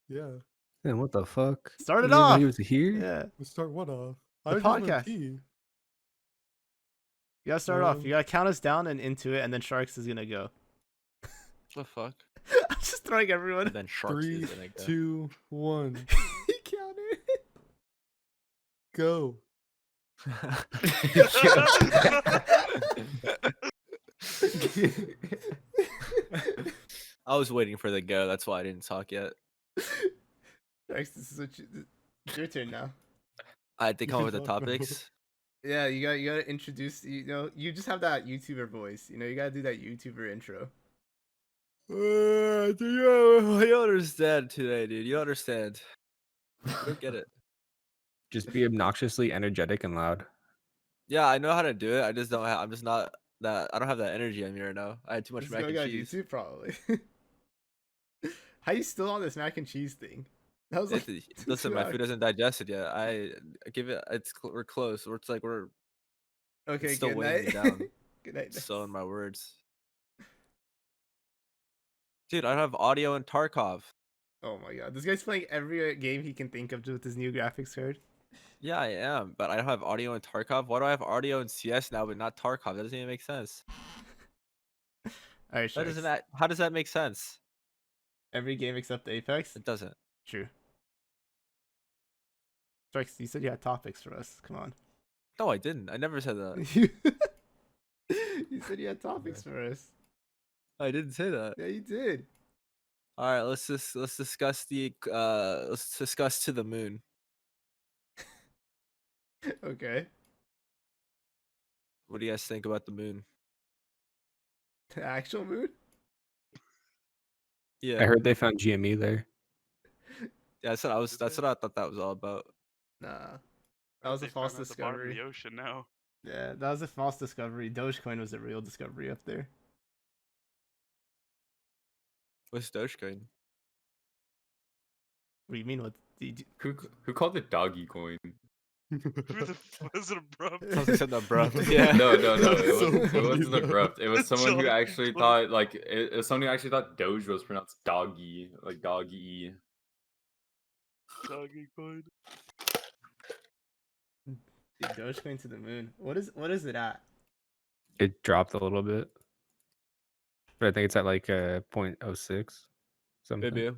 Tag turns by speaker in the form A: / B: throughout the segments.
A: Yeah.
B: Man, what the fuck?
C: Start it
B: Anybody
C: off.
B: was here?
C: Yeah.
A: Let's start what off?
C: The
A: I just meant
C: podcast.
A: pee.
C: You gotta start off. You gotta count us down and into it, and then Sharks is gonna go.
D: The fuck?
C: I'm just throwing everyone.
D: And then Sharks
A: 3,
D: is gonna go.
A: 2, 1,
C: He counted.
A: go.
D: I was waiting for the go. That's why I didn't talk yet.
C: Sharks, this is what it's your turn now.
D: I had to come up with the
A: Fuck no.
D: topics.
C: Yeah, you gotta introduce. You know, you just have that YouTuber voice. You know, you gotta do that YouTuber intro.
D: Do you understand today, dude? You understand? You don't get it.
B: Just be obnoxiously energetic and loud.
D: Yeah, I know how to do it. I just don't have. I'm just not that. I don't have that energy on me right now. I had too much
C: This
D: mac and
C: going on
D: cheese.
C: YouTube probably. How you still on this mac and cheese thing? That was like
D: Listen, my
C: 2
D: food isn't digested yet. I give it. We're close. It's like we're
C: Okay,
D: still
C: good
D: weighing me
C: night.
D: down.
C: Good night.
D: So in my words, dude, I don't have audio in Tarkov.
C: Oh my god, this guy's playing every game he can think of with his new graphics card.
D: Yeah, I am, but I don't have audio in Tarkov. Why do I have audio in CS now, but not Tarkov? That doesn't even make sense.
C: All right,
D: That doesn't.
C: Sharks.
D: How does that make sense?
C: Every game except Apex.
D: It doesn't.
C: True. Sharks, you said you had topics for us. Come on.
D: No, I didn't. I never said that.
C: You said you had topics for us.
D: I didn't say that.
C: Yeah, you did.
D: All right, let's discuss the let's discuss to the moon.
C: Okay.
D: What do you guys think about the moon?
C: The actual mood?
D: Yeah,
B: I heard they found GME there.
D: yeah. That's what I was. That's what I thought that was all about.
C: Nah. That was a
E: They
C: false
E: found at the bottom of
C: discovery.
E: the ocean now.
C: Yeah, that was a false discovery. Dogecoin was a real discovery up there.
D: What's Dogecoin?
C: What do you mean? What? Did
F: Who called it doggy coin?
E: Who the was it abrupt?
D: Something said abrupt. Yeah.
F: No, it,
A: So
F: it
A: funny,
F: wasn't
A: though.
F: abrupt. It was someone who
E: Doggy
F: actually
E: coin.
F: thought like it was someone who actually thought Doge was pronounced doggy, like doggy.
E: Doggy coin.
C: Dude, Dogecoin to the moon. What is it at?
B: It dropped a little bit, but I think it's at like 0.06 something.
D: Maybe.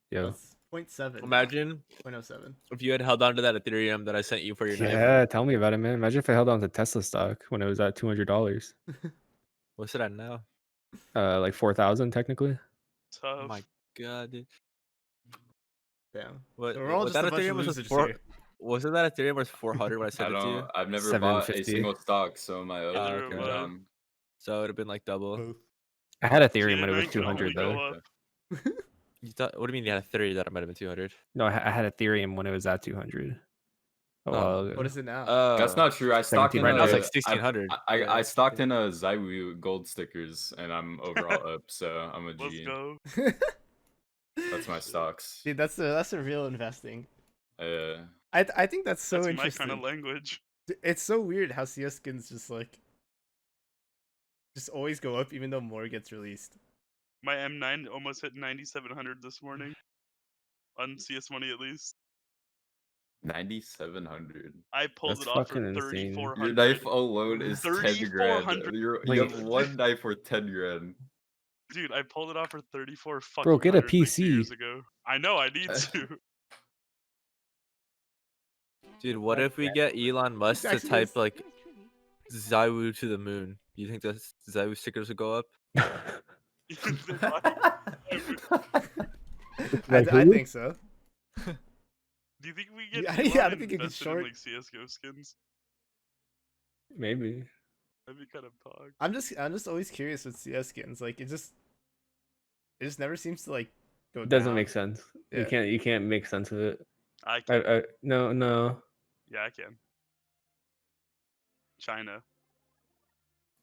B: Yeah.
C: That's 0.7.
D: Imagine
C: 0.07.
D: if you had held on to that Ethereum that I sent you for your knife.
B: Yeah, tell me about it, man. Imagine if I held on to Tesla stock when it was at $200.
D: What's it at now?
B: Like 4,000 technically.
E: Tough.
D: Oh my god, dude.
C: Damn.
D: What?
C: So we're all
D: what
C: just
D: that
C: a bunch of
D: Ethereum was
C: losers
D: four.
C: here.
D: Wasn't that Ethereum was 400 when I
F: I
D: sent it to you?
F: don't. I've never bought a
B: 750.
F: single stock, so my
E: Neither
F: odds
E: have
F: are
E: I.
F: down.
D: So it'd have been like double.
A: Both.
B: I had Ethereum when it was
E: CNN can only
B: 200
E: go
B: though.
E: up.
D: You thought? What do you mean you had a theory that it might have been 200?
B: No, I had Ethereum when it was at 200. A while ago.
C: What is it now?
F: That's not true. I stocked
B: 17
F: in
B: right
D: now it's
F: a-
D: like 1600.
F: I stocked in a Zaiwu gold stickers, and I'm overall up, so I'm a
E: Let's
F: G.
E: go.
F: That's my stocks.
C: Dude, that's a real investing.
F: Uh,
C: I think that's so
E: That's my
C: interesting.
E: kind of language.
C: It's so weird how CS skins just always go up even though more gets released.
E: My M9 almost hit 9,700 this morning. On CS Money at least.
F: 9,700.
E: I pulled
B: That's
E: it off for
B: fucking insane. Your
E: 3,400.
F: Your knife alone is 10 grand.
E: 3,400.
F: You have
B: Wait.
F: one knife for 10 grand.
E: Dude, I pulled it off for 34 fucking
B: Bro, get a
E: hundred, like, 2
B: PC.
E: years ago. I know, I need to.
D: Dude, what if we get Elon Musk to
C: actually
D: type
C: is-
D: like Zaiwu to the moon? Do you think that Zaiwu stickers would go up?
C: I
B: who?
C: think so.
E: Do you think we get
C: Yeah,
E: Elon
C: yeah, I don't think it could
E: invested in,
C: short-
E: like CS:GO skins?
B: Maybe.
E: That'd be kind of pog.
C: I'm just always curious with CS skins. Like it just never seems to like go
B: It doesn't
C: down.
B: make sense.
C: Yeah.
B: You can't make sense of it.
E: I can.
B: No.
E: Yeah, I can. China.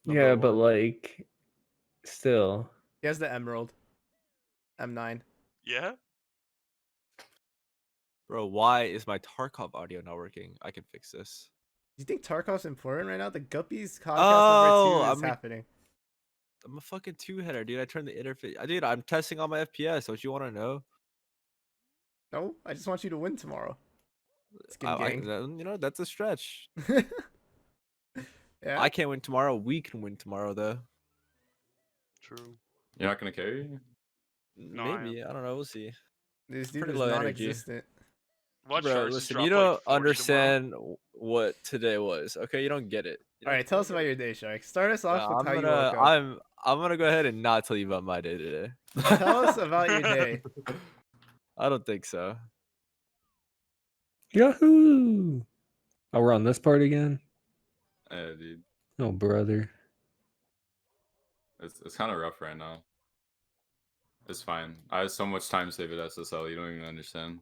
B: Yeah,
C: Number
B: but
C: one.
B: like, still.
C: He has the Emerald. M9.
E: Yeah?
D: Bro, why is my Tarkov audio not working? I can fix this.
C: Do you think Tarkov's important right now? The Guppies podcast
D: Oh,
C: number 2
D: I
C: is
D: mean-
C: happening.
D: I'm a fucking two-header, dude. I turned the interface. Dude, I'm testing all my FPS. Don't you want to know?
C: No, I just want you to win tomorrow. Skin
D: I,
C: gang.
D: you know, that's a stretch.
C: Yeah.
D: I can't win tomorrow. We can win tomorrow, though.
E: True.
F: You're not gonna carry?
E: No, I am.
D: Maybe. I don't know. We'll see.
C: This dude
D: Pretty
C: is
D: low energy.
C: non-existent.
E: Watch
D: Bro,
E: Sharks
D: listen,
E: drop
D: you
E: like
D: don't
E: 40 tomorrow.
D: understand what today was. Okay, you don't get it. You
C: All
D: don't
C: right, tell us
D: get
C: about
D: it.
C: your day, Shark. Start us off with
D: I'm
C: how you
D: gonna
C: woke up.
D: I'm gonna go ahead and not tell you about my day today.
C: Tell us about your day.
D: I don't think so.
B: Yahoo! Oh, we're on this part again?
F: Yeah, dude.
B: Oh, brother.
F: It's kind of rough right now. It's fine. I have so much time saved at SSL. You don't even understand.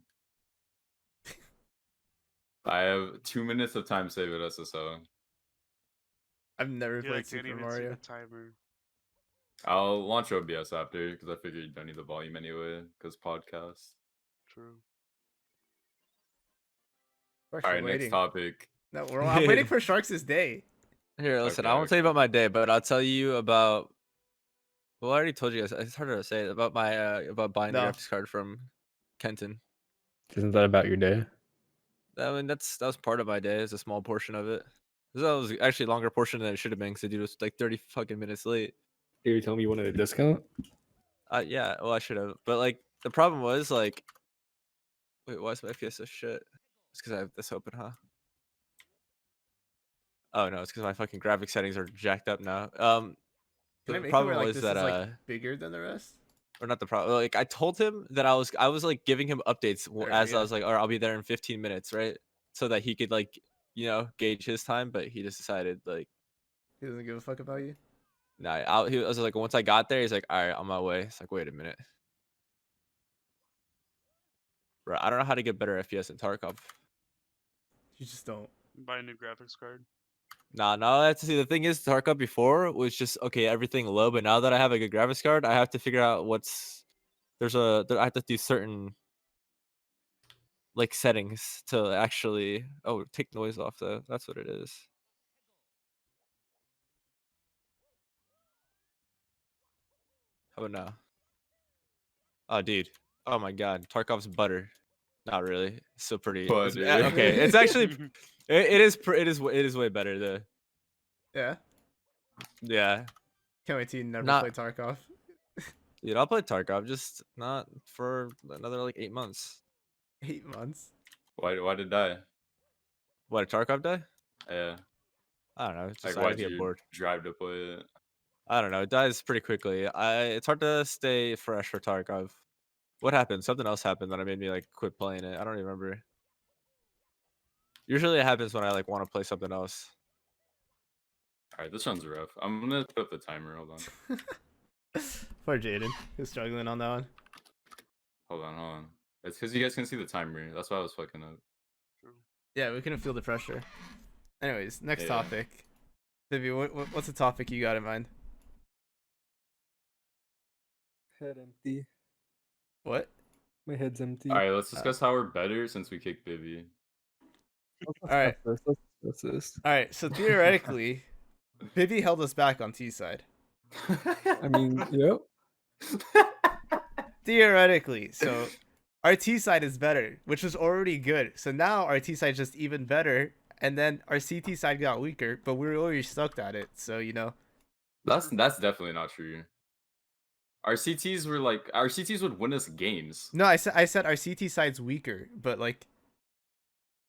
F: I have 2 minutes of time saved at SSL.
C: I've never
E: Dude, I
C: played
E: can't
C: Super
E: even see
C: Mario.
E: the timer.
F: I'll launch OBS after because I figured you don't need the volume anyway because podcast.
E: True.
C: Sharks,
F: All
C: we're
F: right,
C: waiting.
F: next topic.
C: No, I'm waiting for Sharks' day.
D: Here, listen,
F: Okay,
D: I won't tell you
F: okay.
D: about my day, but I'll tell you about. Well, I already told you guys. It's harder to say about my about buying the
C: No.
D: graphics card from Kenton.
B: Isn't that about your day?
D: I mean, that was part of my day. It's a small portion of it. That was actually a longer portion than it should have been because the dude was like 30 fucking minutes late.
B: Did you tell me you wanted a discount?
D: Yeah, well, I should have. But like, the problem was like, wait, why is my FPS so shit? It's because I have this open, huh? Oh no, it's because my fucking graphic settings are jacked up now.
C: Can I
D: The
C: make it
D: problem
C: where like
D: was
C: this
D: that
C: is like bigger than the rest?
D: or not the problem. Like I told him that I was like giving him updates
C: There,
D: as
C: yeah.
D: I was like, or I'll be there in 15 minutes, right? So that he could like, gauge his time. But he just decided like,
C: He doesn't give a fuck about you.
D: nah. He was like, once I got there, he's like, all right, on my way. It's like, wait a minute, bro. I don't know how to get better FPS in Tarkov.
C: You just don't.
E: Buy a new graphics card.
D: Nah, no, that's see the thing is Tarkov before was just okay, everything low, but now that I have a good graphics card, I have to figure out I have to do certain like settings to actually take noise off though. That's what it is. How about now? Oh dude. Oh my god. Tarkov's butter. Not really. It's still pretty
F: Butter.
D: okay. It's actually it is way better though.
C: Yeah.
D: Yeah.
C: Can't wait till you never
D: Not-
C: play Tarkov.
D: Dude, I'll play Tarkov, just not for another like 8 months.
C: 8 months.
F: Why did it die?
D: What, a Tarkov die?
F: Yeah.
D: I don't know. It's
F: Like
D: just I
F: why'd
D: get
F: you
D: bored.
F: drive to play it?
D: I don't know. It dies pretty quickly. It's hard to stay fresh for Tarkov. What happened? Something else happened that made me like quit playing it. I don't even remember. Usually it happens when I like want to play something else.
F: All right, this one's rough. I'm gonna put up the timer. Hold on.
C: Poor Jaden. He's struggling on that one.
F: Hold on. It's because you guys can see the timer. That's why I was fucking up.
C: Yeah, we couldn't feel the pressure. Anyways, next
F: Yeah.
C: topic. Vivi, what's the topic you got in mind?
A: Head empty.
C: What?
A: My head's empty.
F: All right, let's discuss how we're better since we kicked Bibby.
C: All right.
A: That's this.
C: All right. So theoretically, Vivi held us back on T side.
A: I mean, yep.
C: Theoretically, so our T side is better, which was already good. So now our T side is just even better, and then our CT side got weaker, but we were already stuck at it. So
F: That's definitely not true. Our CTs would win us games.
C: No, I said our CT side's weaker, but like.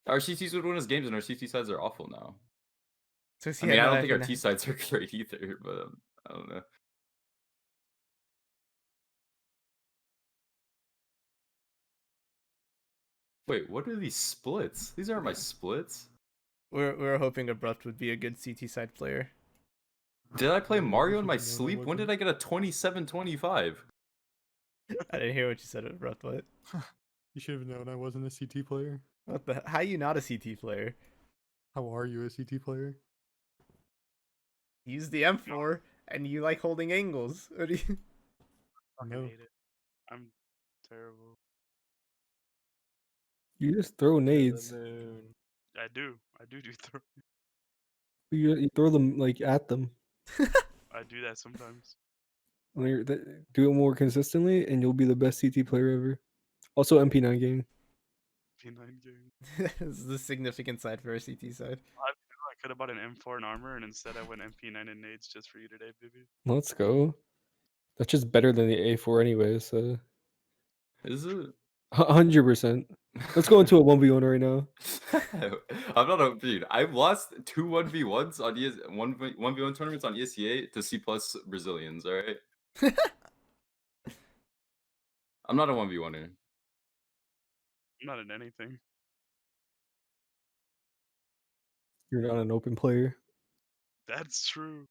F: Our CTs would win us games, and our CT sides are awful now.
C: So
F: I mean, I don't think our T sides are great either, but I don't know. Wait, what are these splits? These aren't my splits.
C: We're hoping Abrupt would be a good CT side player.
F: Did I play Mario in my
A: No, I
F: sleep? When
A: wasn't.
F: did I get a 27-25?
C: I didn't hear what you said, Abrupt. What?
A: You should have known I wasn't a CT player.
C: What the? How you not a CT player?
A: How are you a CT player?
C: Use the M4, and you like holding angles. What do you?
E: I
A: No.
E: hate it. I'm terrible.
A: You just throw nades.
E: I do throw.
A: You throw them like at them.
E: I do that sometimes.
A: Do it more consistently, and you'll be the best CT player ever. Also, MP9 game.
E: MP9 game.
C: This is the significant side for our CT side.
E: I could have bought an M4 and armor, and instead I went MP9 and nades just for you today, baby.
A: Let's go. That's just better than the A4 anyway. So
F: Is it?
A: 100%. Let's go into a 1v1 right now.
F: I'm not a dude. I've lost 2 1v1s on 1v1 tournaments on ESEA to C+ Brazilians. All right. I'm not a 1v1er.
E: I'm not in anything.
A: You're not an open player.
E: That's true.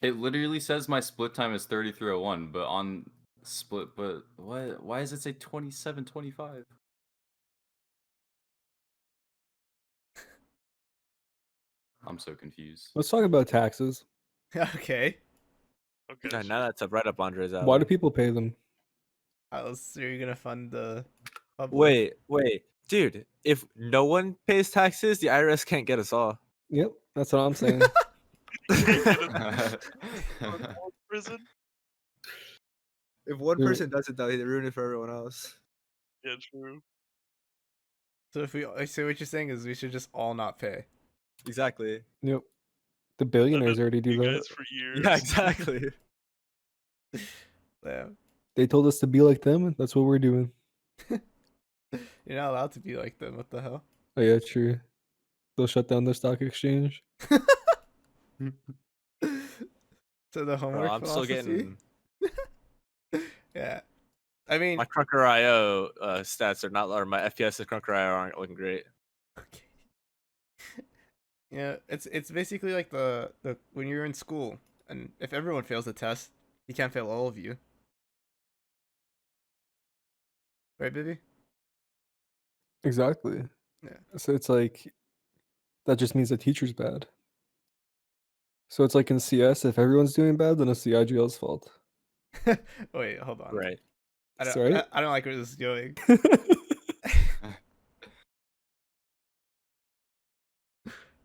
F: It literally says my split time is 33:01, but on split, but what? Why does it say 27:25? I'm so confused.
A: Let's talk about taxes.
C: Okay.
E: Okay.
D: Now
E: sure.
D: that's up right up Andre's alley.
A: Why do people pay them?
C: I was sure you're gonna fund the public.
D: Wait, dude. If no one pays taxes, the IRS can't get us all.
A: Yep, that's what I'm saying.
E: Prison?
D: If one
A: Dude.
D: person does it, though, they ruin it for everyone else.
E: Yeah, true.
C: So if I say what you're saying is we should just all not pay.
D: Exactly.
A: Yep. The billionaires
E: been
A: already do
E: You
A: that.
E: guys for years.
D: Yeah, exactly.
C: Yeah.
A: They told us to be like them. That's what we're doing.
C: You're not allowed to be like them. What the hell?
A: Oh yeah, true. They'll shut down the stock exchange.
C: So the homework
D: Bro, I'm still
C: philosophy?
D: getting
C: Yeah. I mean,
D: my Crunker IO stats are not, or my FPS of Crunker IO aren't looking great.
C: okay. Yeah, it's basically like the when you're in school and if everyone fails the test, you can't fail all of you. Right, baby?
A: Exactly.
C: Yeah.
A: So it's like that just means the teacher's bad. So it's like in CS, if everyone's doing bad, then it's the IGL's fault.
C: Wait, hold on.
D: Right.
C: I don't,
A: Sorry?
C: I don't like where this is going.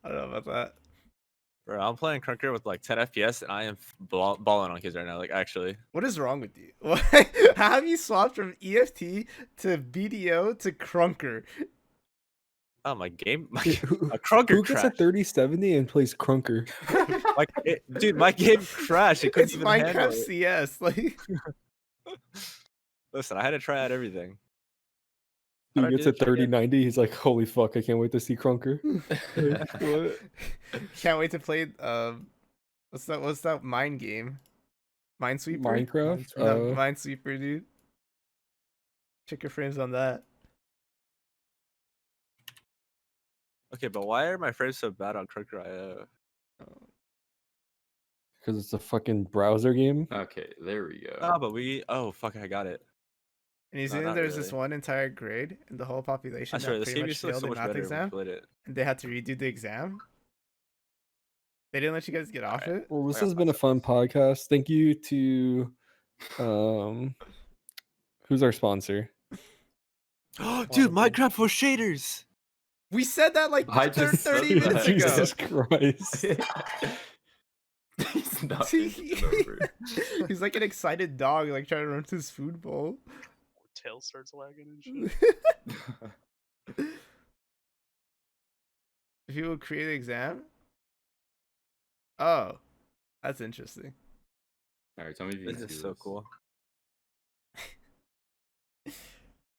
C: I don't know about that.
D: Bro, I'm playing Crunker with like 10 FPS and I am balling on kids right now. Like, actually.
C: What is wrong with you? How have you swapped from EFT to BDO to Crunker?
D: Oh, my game. My
A: Who
D: Crunker
A: who gets a
D: crashed.
A: 3070 and plays Crunker?
D: Dude, my game crashed. It couldn't
C: It's
D: even handle
C: Minecraft
D: it.
C: CS. Like,
D: Listen, I had to try out everything.
A: He
D: How'd I
A: gets
D: do
A: a
D: this again?
A: 3090. He's like, holy fuck, I can't wait to see Crunker. Like, what?
C: can't wait to play. What's that mine game? Minesweeper.
A: Minecraft?
C: No, Minesweeper, dude. Check your frames on that.
D: Okay, but why are my frames so bad on Crunker IO?
A: Because it's a fucking browser game.
F: Okay, there we go.
D: Oh, but oh, fuck, I got it.
C: In New
D: No,
C: Zealand,
D: not
C: there's this
D: really.
C: one entire grade in the whole population
D: I swear,
C: that
D: the
C: pretty
D: game
C: much
D: used to look
C: failed
D: so
C: the
D: much
C: math
D: better when we
C: exam,
D: played it.
C: and they had to redo the exam. They didn't let you guys get off it.
A: Well, this
D: got
A: has been a fun podcast. Thank you to who's our sponsor?
D: Dude, Minecraft for shaders.
C: We said that like
F: I just
C: 30
F: said
C: minutes
F: that.
C: ago.
A: Jesus Christ.
F: He's not thinking over.
C: He's like an excited dog, like trying to run to his food bowl.
E: Tail starts wagging and shit.
C: If you will create an exam. Oh, that's interesting.
F: All right, tell me if you
D: This
F: can
D: is
F: see
D: so
F: this.
D: cool.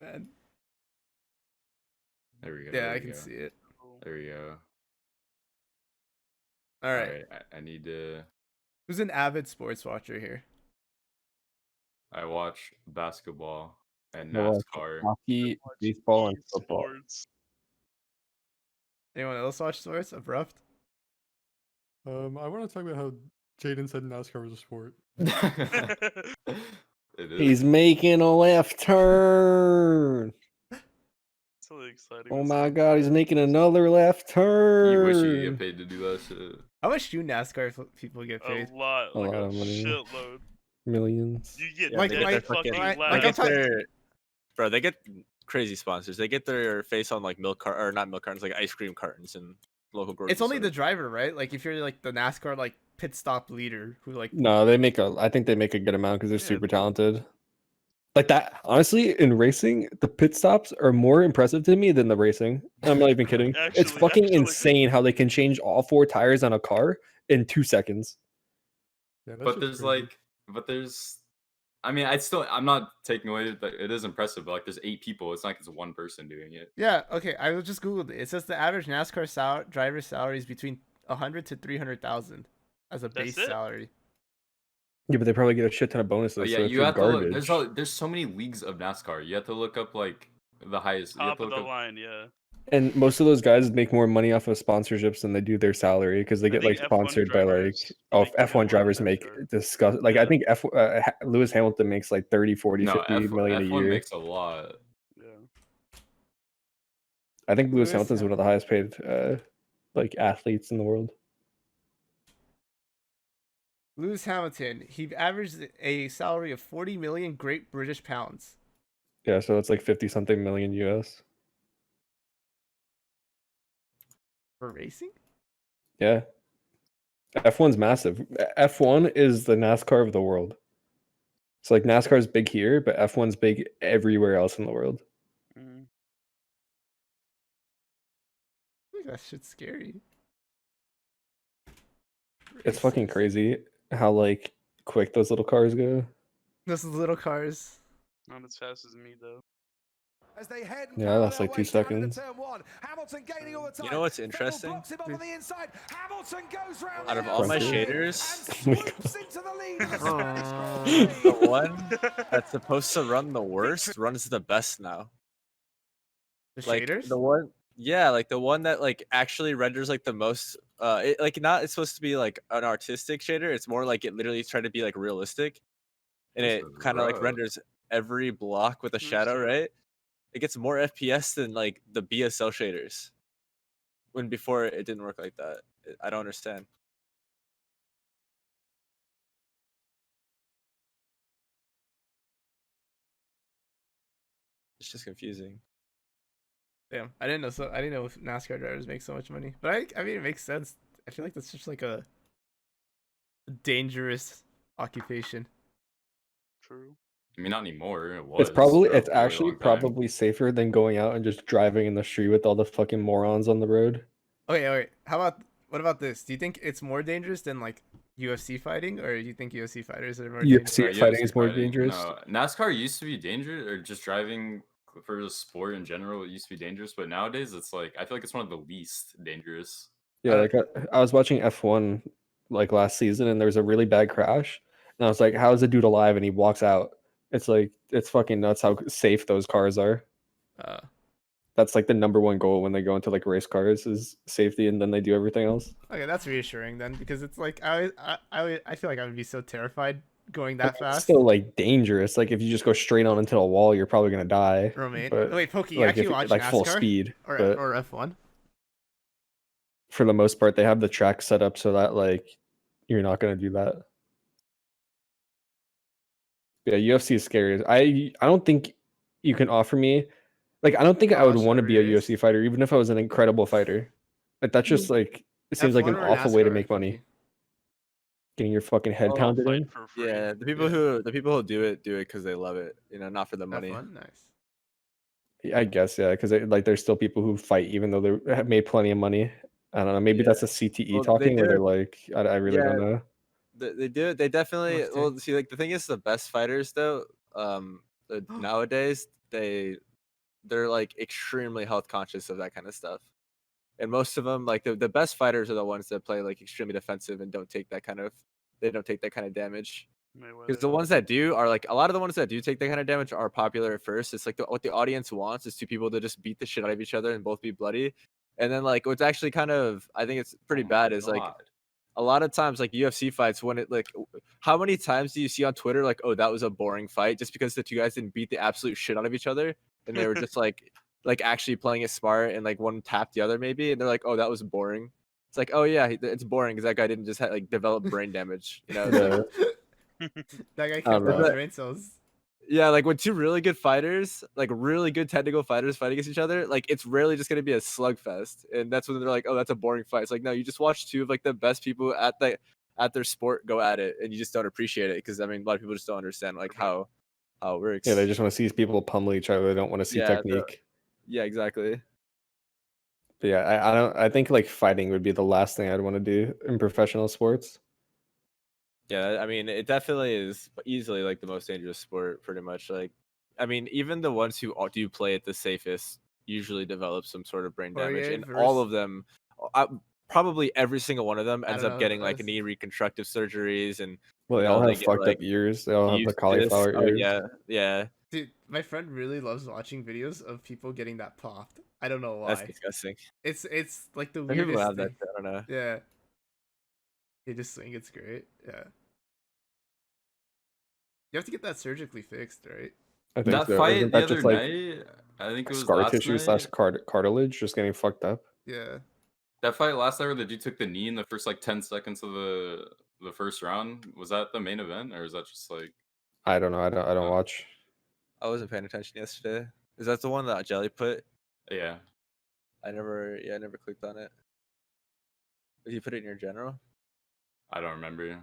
C: Man.
F: There we go.
C: Yeah,
F: there
C: I
F: we
C: can
F: go.
C: see it.
F: There we go.
C: All right.
F: I need to.
C: Who's an avid sports watcher here?
F: I watch basketball and
A: I watch
F: NASCAR.
A: Hockey,
E: Watch
A: baseball, and football.
E: esports.
C: Anyone else watch sports? Abrupt?
A: I want to talk about how Jaden said NASCAR was a sport.
F: It is.
A: He's making a left turn.
E: It's really exciting.
A: Oh
E: to
A: my
E: see.
A: god, he's making another left turn.
F: You wish you could get paid to do that shit.
C: How much do NASCAR people get paid?
E: A lot,
A: A
E: like
A: lot
E: a
A: of money.
E: shitload.
A: Millions.
E: You get
D: Yeah,
C: Like-
D: they
E: dead
D: get their
E: fucking
D: fucking,
C: like
D: they
C: I'm
D: get
C: talking-
D: their, bro, they get crazy sponsors. They get their face on like or not milk cartons, like ice cream cartons and local grocery
C: It's only the
D: stores.
C: driver, right? Like if you're like the NASCAR like pit stop leader who like
A: No, I think they make a good amount because they're
E: Yeah,
A: super
E: dude.
A: talented. Like that, honestly, in racing, the pit stops are more impressive to me than the racing. I'm not even kidding. It's fucking insane how they can change all 4 tires on a car in 2 seconds.
B: Yeah,
F: But there's I mean, I'm not taking away that it is impressive, but like there's 8 people. It's not like it's one person doing it.
C: Yeah, okay. I just googled it. It says the average NASCAR driver salary is between 100 to 300,000 as a base
E: it?
C: salary.
A: Yeah, but they probably get a shit ton of bonuses.
F: But yeah,
A: so
F: you
A: it's
F: have to look.
A: garbage.
F: There's so many leagues of NASCAR. You have to look up like the highest. You have
E: Top
F: to
E: of
F: look
E: the
F: up.
E: line, yeah.
A: And most of those guys make more money off of sponsorships than they do their salary because they
E: I
A: get
E: think
A: like
E: F1
A: sponsored by like
E: drivers make
A: F1
E: even more
A: drivers
E: than
A: make
E: NASCAR.
A: disgust like I
E: Yeah.
A: think Lewis Hamilton makes like 30, 40,
F: No,
A: 50 million a
F: F1
A: year.
F: makes a lot.
E: Yeah.
A: I think Lewis
C: Lewis
A: Hamilton's one of the highest paid like athletes in the world.
C: Lewis Hamilton, he averaged a salary of 40 million Great British pounds.
A: Yeah, so it's like 50 something million US.
C: For racing?
A: Yeah. F1's massive. F1 is the NASCAR of the world. So like NASCAR's big here, but F1's big everywhere else in the world.
E: Mhm.
C: I think that shit's scary.
A: It's fucking
C: Racers.
A: crazy how like quick those little cars go.
C: Those little cars.
E: Not as fast as me though.
G: As they head and
A: Yeah, that's
G: their
A: like 2
G: way down into
A: seconds.
G: turn 1. Hamilton gaining all the time.
D: You know what's
G: Vettel
D: interesting?
G: blocks him off on the inside. Hamilton goes round
D: Out
G: the
D: of all my
G: outside
D: shaders,
G: and swoops into the lead.
D: the one that's supposed to run the worst runs the best now.
C: The
D: Like
C: shaders?
D: the one, yeah, like the one that like actually renders like the most. Like not it's supposed to be like an artistic shader. It's more like it literally trying to be like realistic, and
F: This
D: it
F: is
D: kind of like
F: rough.
D: renders every block with a
E: That's
D: shadow,
E: true.
D: right? It gets more FPS than like the BSL shaders. When before it didn't work like that. I don't understand. It's just confusing.
C: Damn, I didn't know. I didn't know if NASCAR drivers make so much money. But I mean, it makes sense. I feel like that's just like a dangerous occupation.
E: True.
F: I mean, not anymore. It was.
A: It's
F: for a really
A: actually
F: long time.
A: probably safer than going out and just driving in the street with all the fucking morons on the road.
C: Okay, wait. What about this? Do you think it's more dangerous than like UFC fighting, or do you think UFC fighters are more dangerous?
A: UFC fighting is more dangerous.
F: No, NASCAR used to be dangerous, or just driving for the sport in general. It used to be dangerous, but nowadays it's like I feel like it's one of the least dangerous.
A: Yeah, like I was watching F1 like last season and there was a really bad crash. And I was like, how is the dude alive? And he walks out. It's like it's fucking nuts how safe those cars are. That's like the number one goal when they go into like race cars is safety, and then they do everything else.
C: Okay, that's reassuring then, because it's like I feel like I would be so terrified going that
A: It's
C: fast.
A: still like dangerous. Like if you just go straight on into a wall, you're probably gonna die.
C: Romaine.
A: But,
C: Wait, Pokey, you
A: like
C: actually
A: if
C: watch
A: like
C: NASCAR
A: full speed,
C: or
A: but
C: F1?
A: for the most part, they have the track set up so that like you're not gonna do that. Yeah, UFC is scary. I don't think you can offer me like I don't think I would
C: Gosh,
A: want to be a
C: every race.
A: UFC fighter, even if I was an incredible fighter. Like that's just like it seems like
C: F1
A: an
C: or
A: awful way to
C: NASCAR,
A: make money.
C: Pokey?
A: Getting your fucking head
D: Oh,
A: pounded
E: Fight
A: in.
E: for free.
D: Yeah, the people who do it because they love it. You know, not for the money.
C: F1, nice.
A: Yeah, I guess yeah, because like there's still people who fight even though they have made plenty of money. I don't know. Maybe
D: Yeah.
A: that's a CTE
D: Well, they
A: talking where
D: do
A: they're
D: it.
A: like, I really don't
D: Yeah.
A: know.
D: They do it. They definitely.
C: Must
D: Well,
C: do.
D: see, like the thing is, the best fighters though, nowadays they're like extremely health conscious of that kind of stuff, and most of them, like the best fighters, are the ones that play like extremely defensive and don't take that kind of damage. Because the ones that do are like a lot of the ones that do take that kind of damage are popular at first. It's like what the audience wants is two people to just beat the shit out of each other and both be bloody. And then like what's actually kind of I think it's pretty bad is like a lot of times like UFC fights when it like how many times do you see on Twitter like, oh, that was a boring fight just because the two guys didn't beat the absolute shit out of each other and they were just like actually playing it smart and like one tapped the other maybe and they're like, oh, that was boring. It's like, oh yeah, it's boring because that guy didn't just like develop brain damage, you know. It's like,
C: That guy
A: I
C: kept
A: don't
C: those
A: know.
C: brain cells.
D: yeah, like when two really good fighters, like really good technical fighters fight against each other, like it's rarely just gonna be a slugfest. And that's when they're like, oh, that's a boring fight. It's like, no, you just watch two of like the best people at their sport go at it and you just don't appreciate it. Cause I mean a lot of people just don't understand like how how it works.
A: Yeah, they just want to see people pummel each other. They don't want to see
D: Yeah,
A: technique.
D: yeah, exactly.
A: But yeah, I don't. I think like fighting would be the last thing I'd want to do in professional sports.
D: Yeah, I mean, it definitely is easily like the most dangerous sport, pretty much. Like, I mean, even the ones who do play it the safest usually develop some sort of brain damage,
C: Poirier
D: and all
C: versus-
D: of them, probably every single one of them
C: I
D: ends
C: don't
D: up
C: know
D: getting like
C: who
D: knee reconstructive surgeries, and
A: Well,
D: you
A: they
D: know
A: all
D: they
A: have
D: get
A: fucked
D: like
A: up ears. They all have the
D: fused discs.
A: cauliflower
D: Oh
A: ears.
D: yeah, yeah,
C: Dude, my friend really loves watching videos of people getting that popped. I don't know
D: that's
C: why.
D: disgusting.
C: It's like the
D: Some people
C: weirdest
D: have that.
C: thing.
D: I don't know.
C: Yeah. They just think it's great. Yeah. You have to get that surgically fixed, right?
A: I think
F: That
A: so.
F: fight
A: Isn't
F: the
A: that
F: other
A: just like
F: night, I think it was
A: scar
F: last
A: tissue
F: night.
A: / cartilage just getting fucked up?
C: Yeah.
F: That fight last night where the dude took the knee in the first like 10 seconds of the first round, was that the main event or is that just like
A: I don't know. I don't watch.
D: I wasn't paying attention yesterday. Is that the one that Jelly put?
F: yeah.
D: I never clicked on it. Did you put it in your general?
F: I don't remember.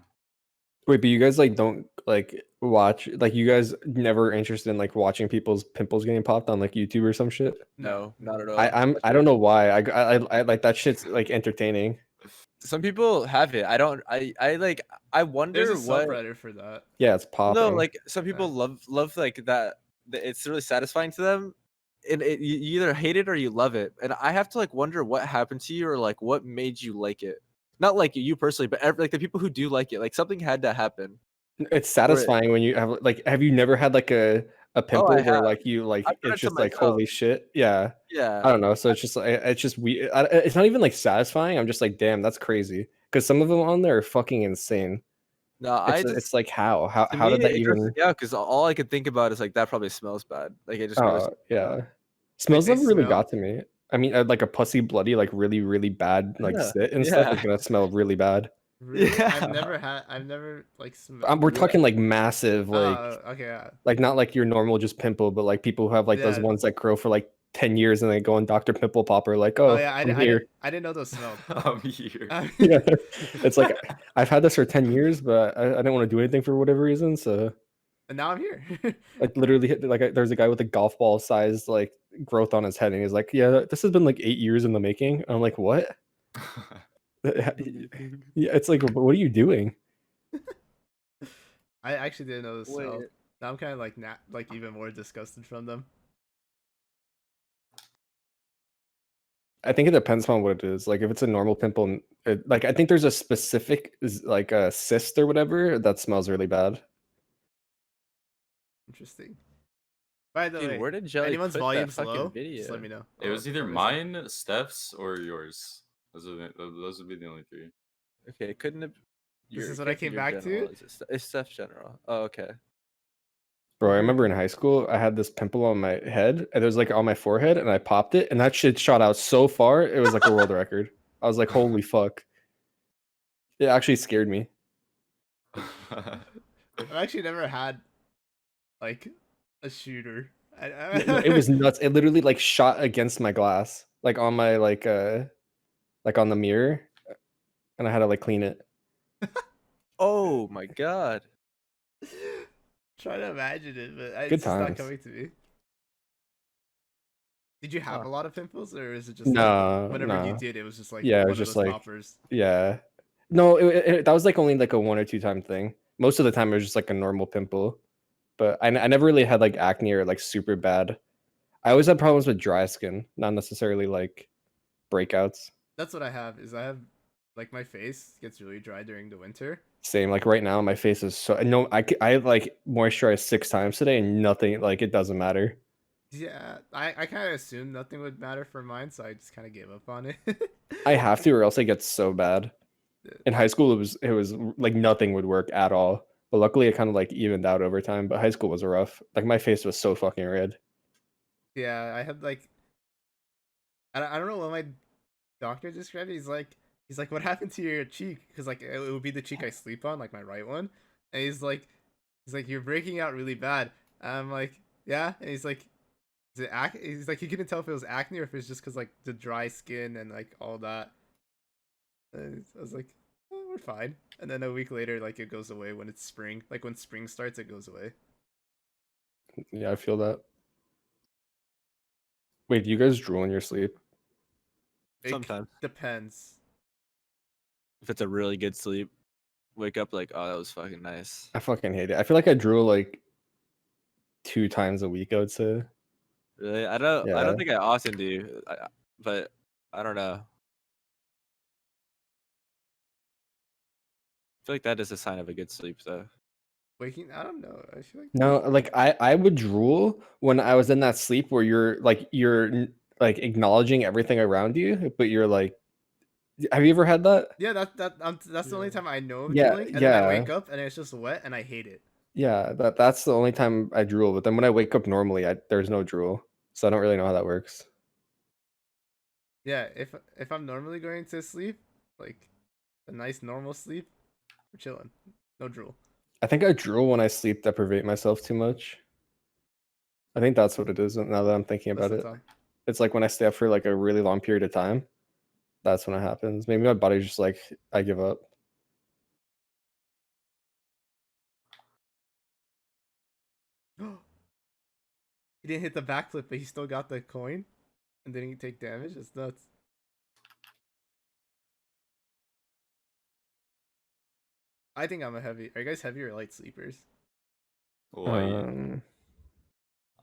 A: Wait, but you guys like don't like watch like you guys never interested in like watching people's pimples getting popped on like YouTube or some shit?
D: No, not at all.
A: I don't know why. I like that shit's like entertaining.
D: Some people have it. I don't. I like. I wonder
C: There's a
D: what.
C: subreddit for that.
A: Yeah, it's popping.
D: No, like some people love like that. It's really satisfying to them, and you either hate it or you love it. And I have to like wonder what happened to you or like what made you like it. Not like you personally, but like the people who do like it. Like something had to happen.
A: It's satisfying when you have like have you never had like a pimple
D: I
A: where
D: have.
A: like you like
D: I've done
A: it's
D: it to
A: just like
D: myself.
A: holy shit? Yeah.
D: Yeah.
A: I don't know. So it's just like it's just we. It's not even like satisfying. I'm just like, damn, that's crazy. Because some of them on there are fucking insane.
D: No,
A: It's like how
D: to
A: how
D: me,
A: did that
D: it grosses
A: even?
D: me out because all I could think about is like that probably smells bad. Like it just grosses me
A: Yeah.
D: out.
A: Smells
C: they
A: never really
C: smell-
A: got to me. I mean, like a pussy, bloody, like really bad, like
D: Yeah,
A: sit and stuff
D: yeah.
A: is gonna smell really bad.
C: Really?
D: Yeah.
C: I've never like
A: We're talking like massive, like
C: okay, yeah.
A: like not like your normal just pimple, but like people who have like those
C: Yeah.
A: ones that grow for like 10 years and they go on Dr. Pimple Popper, like,
C: Oh
A: oh,
C: yeah,
A: I'm here.
C: I didn't know those smelled.
F: I'm here.
A: Yeah, it's like I've had this for 10 years, but I didn't want to do anything for whatever reason. So
C: And now I'm here.
A: like literally hit like there's a guy with a golf ball sized like growth on his head, and he's like, yeah, this has been like 8 years in the making. And I'm like, what? Yeah, it's like, what are you doing?
C: I actually didn't know this smelled.
D: Wait.
C: Now I'm kind of like even more disgusted from them.
A: I think it depends on what it is. Like if it's a normal pimple, like I think there's a specific like a cyst or whatever that smells really bad.
C: Interesting. By the
D: Dude,
C: way,
D: where did Jelly
C: anyone's
D: put that
C: volume's
D: fucking
C: low,
D: video?
C: just let me know.
F: It was either
C: Or is it-
F: mine, Steph's, or yours. Those would be the only three.
D: Okay, couldn't it?
C: This
D: your-
C: is
D: it
C: what I
D: can't be
C: came
D: your
C: back to?
D: general, is it? It's Steph's general. Oh, okay.
A: Bro, I remember in high school, I had this pimple on my head, and it was like on my forehead, and I popped it, and that shit shot out so far, it was like a world record. I was like, holy fuck. It actually scared me.
C: I've actually never had like a shooter.
A: It was nuts. It literally like shot against my glass, like on my like on the mirror, and I had to like clean it.
D: Oh my god.
C: Trying to imagine it, but
A: Good
C: it's just not
A: times.
C: coming to me. Did you have
D: Huh.
C: a lot of pimples, or is it just
A: No,
C: like, whenever you
A: no.
C: did, it was just like
A: Yeah, it
C: one
A: was
C: of
A: just
C: those
A: like-
C: poppers?
A: Yeah. No, that was like only like a 1 or 2 time thing. Most of the time it was just like a normal pimple. But I never really had like acne or like super bad. I always had problems with dry skin, not necessarily like breakouts.
C: That's what I have. Is I have like my face gets really dry during the winter.
A: Same, like right now my face is so no I like moisturized 6 times today and nothing, like it doesn't matter.
C: Yeah, I kind of assumed nothing would matter for mine, so I just kind of gave up on it.
A: I have to or else it gets so bad. In high school it was like nothing would work at all. But luckily it kind of like evened out over time, but high school was rough. Like my face was so fucking red.
C: Yeah, I had like I don't know what my doctor described it. He's like, what happened to your cheek? Because like it would be the cheek I sleep on, like my right one. And he's like, you're breaking out really bad. And I'm like, yeah. And he's like, is it He's like, he couldn't tell if it was acne or if it's just because like the dry skin and like all that. And I was like, oh, we're fine. And then a week later, like it goes away when it's spring. Like when spring starts, it goes away.
A: Yeah, I feel that. Wait, do you guys drool in your sleep?
C: It
D: Sometimes.
C: depends.
D: If it's a really good sleep, wake up like, oh, that was fucking nice.
A: I fucking hate it. I feel like I drool like 2 times a week, I would say.
D: Really? I don't
A: Yeah.
D: think I often do, but I don't know. I feel like that is a sign of a good sleep, though.
C: Waking, I don't know. I feel like
A: No, like I would drool when I was in that sleep where you're like like acknowledging everything around you, but you're like, have you ever had that?
C: yeah, that's the only time I know of
A: Yeah,
C: drooling, and then I
A: yeah.
C: wake up and it's just wet and I hate it.
A: Yeah, that's the only time I drool. But then when I wake up normally, there's no drool, so I don't really know how that works.
C: Yeah, if I'm normally going to sleep, like a nice normal sleep, we're chilling. No drool.
A: I think I drool when I sleep deprivate myself too much. I think that's what it is now that I'm thinking
C: Most
A: about
C: of
A: it.
C: the time.
A: It's like when I stay up for like a really long period of time. That's when it happens. Maybe my body's just like, I give up.
C: He didn't hit the backflip, but he still got the coin and didn't take damage. It's nuts. I think I'm a heavy. Are you guys heavy or light sleepers?
F: Light.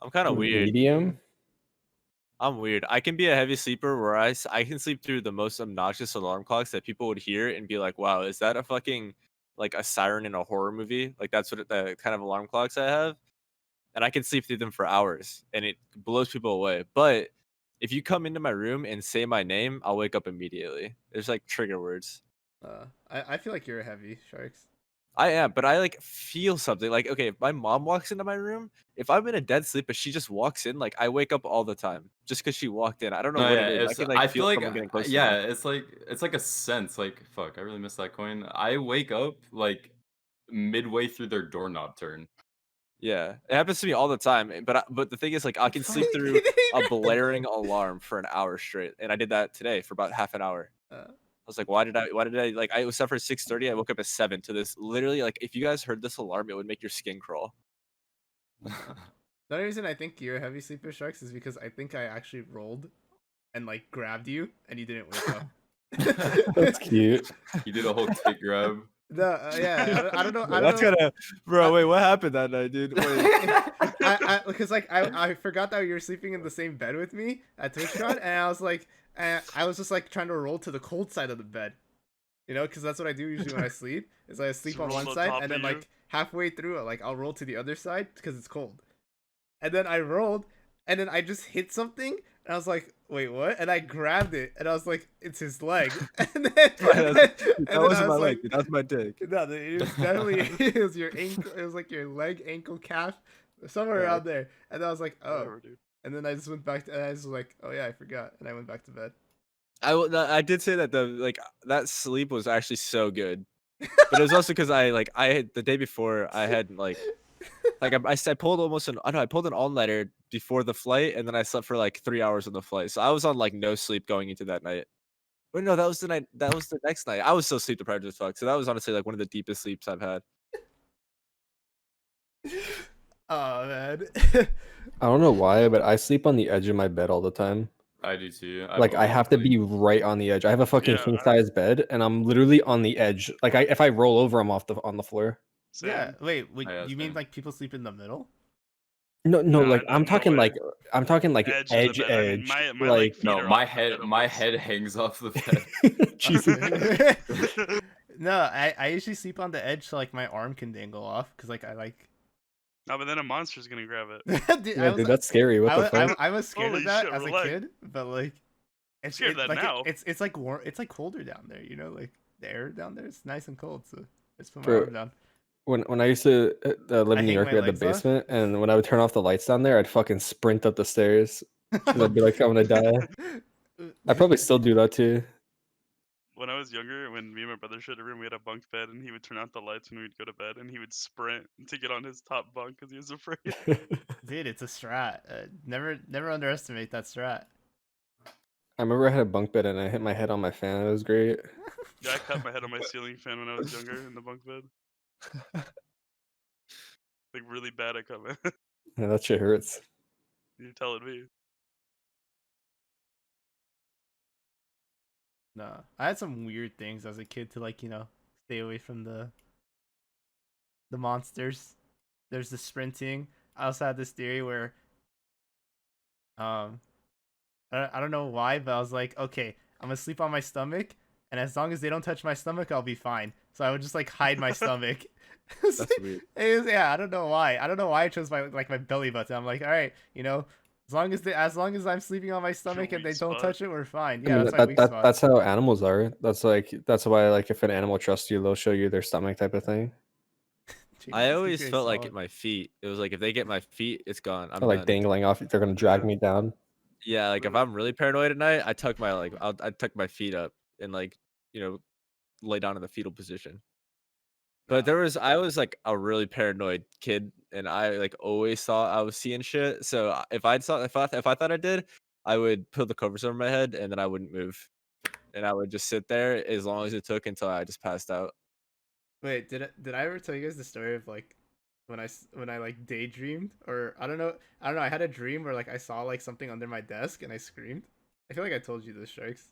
D: I'm kind of weird.
A: Medium.
D: I'm weird. I can be a heavy sleeper where I can sleep through the most obnoxious alarm clocks that people would hear and be like, "Wow, is that a fucking like a siren in a horror movie?" Like that's what the kind of alarm clocks I have, and I can sleep through them for hours, and it blows people away. But if you come into my room and say my name, I'll wake up immediately. There's like trigger words.
C: I feel like you're a heavy, Sharks.
D: I am, but I like feel something. Like, okay, if my mom walks into my room, if I'm in a dead sleep, but she just walks in, like I wake up all the time just because she walked in. I don't know
F: No,
D: what
F: yeah,
D: it is. I
F: it's,
D: can like
F: I
D: feel
F: feel like,
D: someone getting close to
F: yeah,
D: me.
F: it's like a sense. Like, fuck, I really missed that coin. I wake up like midway through their doorknob turn.
D: Yeah, it happens to me all the time. But the thing is, like, I can sleep through a blaring alarm for an hour straight, and I did that today for about half an hour. I was like, why did I like? I was up for 6:30. I woke up at 7 to this. Literally, like, if you guys heard this alarm, it would make your skin crawl.
C: The only reason I think you're a heavy sleeper, Sharks, is because I think I actually rolled and like grabbed you and you didn't wake up.
A: That's cute.
F: You did a whole tit grab.
C: No, yeah, I don't know. I don't
D: That's
C: know.
D: kind of, bro. Wait, what happened that night, dude? Wait.
C: Because like I forgot that you were sleeping in the same bed with me at TwitchCon, and I was like, I was just like trying to roll to the cold side of the bed, you know, because that's what I do usually when I sleep. Is I sleep
E: Just
C: on
E: roll
C: one
E: on
C: side
E: top
C: and
E: of
C: then
E: you.
C: like halfway through, like I'll roll to the other side because it's cold, and then I rolled, and then I just hit something, and I was like, wait, what? And I grabbed it, and I was like, it's his leg, and then
D: That wasn't my leg. Dude. That was my dick.
C: no, it was definitely it was your ankle. It was like your leg, ankle, calf, somewhere
D: Yeah.
C: around there. And I was like, oh.
E: Whatever, dude.
C: And then I just went back to, and I was like, oh yeah, I forgot. And I went back to bed.
D: I did say that that sleep was actually so good, but it was also because I had the day before I had I pulled almost I pulled an all nighter before the flight, and then I slept for like 3 hours on the flight, so I was on like no sleep going into that night. But no, that was the night. That was the next night. I was so sleep deprived as fuck. So that was honestly like one of the deepest sleeps I've had.
C: Oh man.
A: I don't know why, but I sleep on the edge of my bed all the time.
F: I do too.
A: Like I have to be right on the edge. I have a fucking
E: Yeah,
A: king size bed, and I'm literally on the edge. Like if I roll over, I'm on the floor.
E: Same.
C: Yeah. Wait.
F: Yeah,
C: You mean
F: same.
C: like people sleep in the middle?
A: No,
E: No,
A: like
E: no,
A: I'm
E: no
A: talking
E: way.
A: like
E: Edge of
A: edge
E: the bed. I mean, my like feet
F: No,
E: are
F: my
E: off the
F: head
E: bed
F: my
E: almost.
F: head hangs off the bed.
A: Jesus.
C: No, I usually sleep on the edge so like my arm can dangle off because like I like.
E: No, but then a monster's gonna grab it.
C: Dude,
A: Yeah, dude, that's scary. What the fuck?
C: I was scared
E: Holy
C: of that
E: shit,
C: as a
E: relax.
C: kid, but like, it's
E: Scared of that
C: like
E: now.
C: it's like warm. It's like colder down there, you know, like the air down there is nice and cold. So I just put my
A: Bro,
C: arm down.
A: When I used to live
C: I
A: in New
C: hang
A: York,
C: my
A: we had the
C: legs off.
A: basement, and when I would turn off the lights down there, I'd fucking sprint up the stairs. 'Cause I'd be like, I'm gonna die. I probably still do that too.
E: When I was younger, when me and my brother shared a room, we had a bunk bed, and he would turn out the lights when we'd go to bed, and he would sprint to get on his top bunk because he was afraid.
C: Dude, it's a strat. Never underestimate that strat.
A: I remember I had a bunk bed and I hit my head on my fan. It was great.
E: Yeah, I cut my head on my ceiling fan when I was younger in the bunk bed. Like really bad, I cut my.
A: Yeah, that shit hurts.
E: You're telling me.
C: Nah, I had some weird things as a kid to like stay away from the monsters. There's the sprinting. I also had this theory where um I don't know why, but I was like, okay, I'm gonna sleep on my stomach, and as long as they don't touch my stomach, I'll be fine. So I would just like hide my stomach.
B: That's weird.
C: Yeah, I don't know why. I don't know why I chose my belly button. I'm like, all right, as long as I'm sleeping on my stomach and they
E: weak
C: don't
E: spot.
C: touch it, we're fine.
A: I
C: Yeah,
A: mean,
C: that's my weak spot.
A: that's how animals are. That's why like if an animal trusts you, they'll show you their stomach type of thing.
D: I always felt like at my feet. It was like if they get my feet, it's gone. I'm
A: Or like
D: done.
A: dangling off. They're gonna drag me down.
D: Yeah, like if I'm really paranoid at night, I tuck my I tuck my feet up and lay down in the fetal position. But I was like a really paranoid kid, and I like always thought I was seeing shit. So if I thought I did, I would put the covers over my head and then I wouldn't move, and I would just sit there as long as it took until I just passed out.
C: Wait, did I ever tell you guys the story of like when I like daydreamed, or I don't know, I had a dream where like I saw like something under my desk and I screamed. I feel like I told you this, Strikes.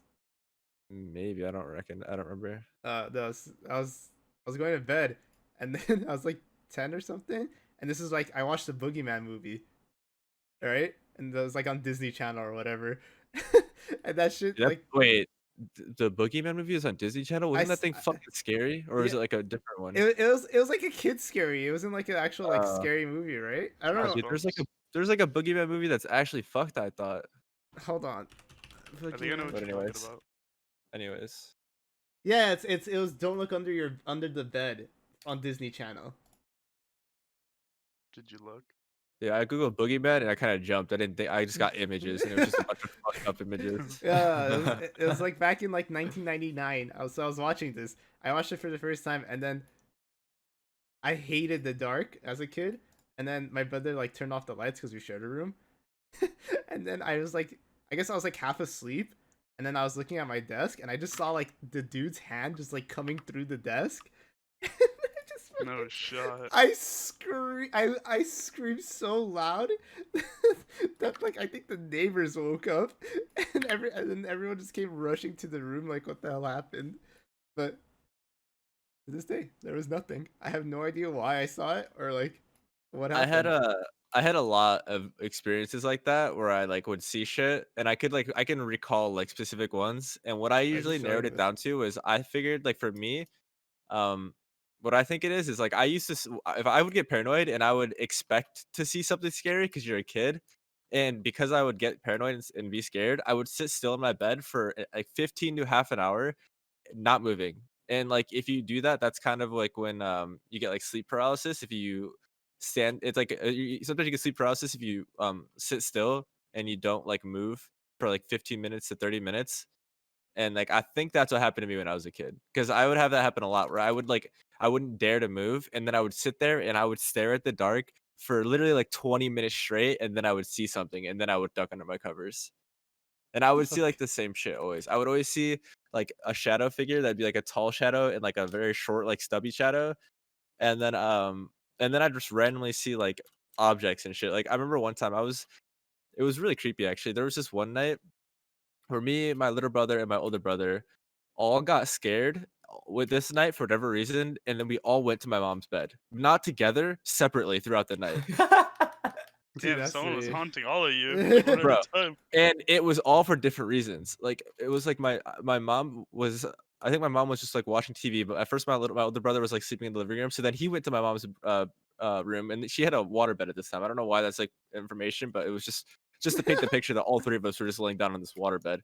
D: Maybe I don't remember.
C: I was going to bed, and then I was like 10 or something, and this is like I watched the Boogeyman movie, right? And it was like on Disney Channel or whatever, and that shit like
D: Wait, the Boogeyman movie is on Disney Channel. Wasn't that thing fucking scary, or is
C: yeah,
D: it like a different one?
C: it was like a kid scary. It wasn't like an actual like scary movie, right? I don't know.
D: Dude, there's like a Boogeyman movie that's actually fucked. I thought.
C: Hold on.
E: I think I know what you're talking about.
D: Anyways.
C: Yeah, it was Don't Look Under the Bed on Disney Channel.
E: Did you look?
D: Yeah, I googled Boogeyman and I kind of jumped. I didn't think I just got images and it was just a bunch of fucked up images.
C: Yeah, it was like back in like 1999. I was watching this. I watched it for the first time, and then I hated the dark as a kid. And then my brother like turned off the lights because we shared a room. And then I was like, I guess I was like half asleep. And then I was looking at my desk, and I just saw like the dude's hand just like coming through the desk.
E: No shot.
C: I screamed so loud that like I think the neighbors woke up, and then everyone just came rushing to the room like, what the hell happened? But to this day, there was nothing. I have no idea why I saw it or like what happened.
D: I had a lot of experiences like that where I like would see shit and I can recall like specific ones. And what I usually narrowed it down to is I figured like for me, what I think it is like I used to if I would get paranoid and I would expect to see something scary because you're a kid, and because I would get paranoid and be scared, I would sit still in my bed for like 15 to half an hour, not moving. And like if you do that, that's kind of like when you get like sleep paralysis. If you stand, it's like sometimes you get sleep paralysis if you sit still and you don't like move for like 15 minutes to 30 minutes. And like I think that's what happened to me when I was a kid, because I would have that happen a lot where I wouldn't dare to move, and then I would sit there and I would stare at the dark for literally like 20 minutes straight, and then I would see something and then I would duck under my covers. And I would see like the same shit always. I would always see like a shadow figure that'd be like a tall shadow and like a very short, like stubby shadow. And then I'd just randomly see like objects and shit. Like I remember one time it was really creepy actually. There was this one night where me, my little brother, and my older brother all got scared with this night for whatever reason, and then we all went to my mom's bed. Not together, separately throughout the night.
E: Damn, someone was haunting all of you like, one
D: Bro,
E: at a time.
D: and it was all for different reasons. Like it was like my mom was, I think my mom was just like watching TV, but at first my older brother was like sleeping in the living room. So then he went to my mom's room, and she had a waterbed at this time. I don't know why that's like information, but it was just to paint the picture that all three of us were just laying down on this waterbed.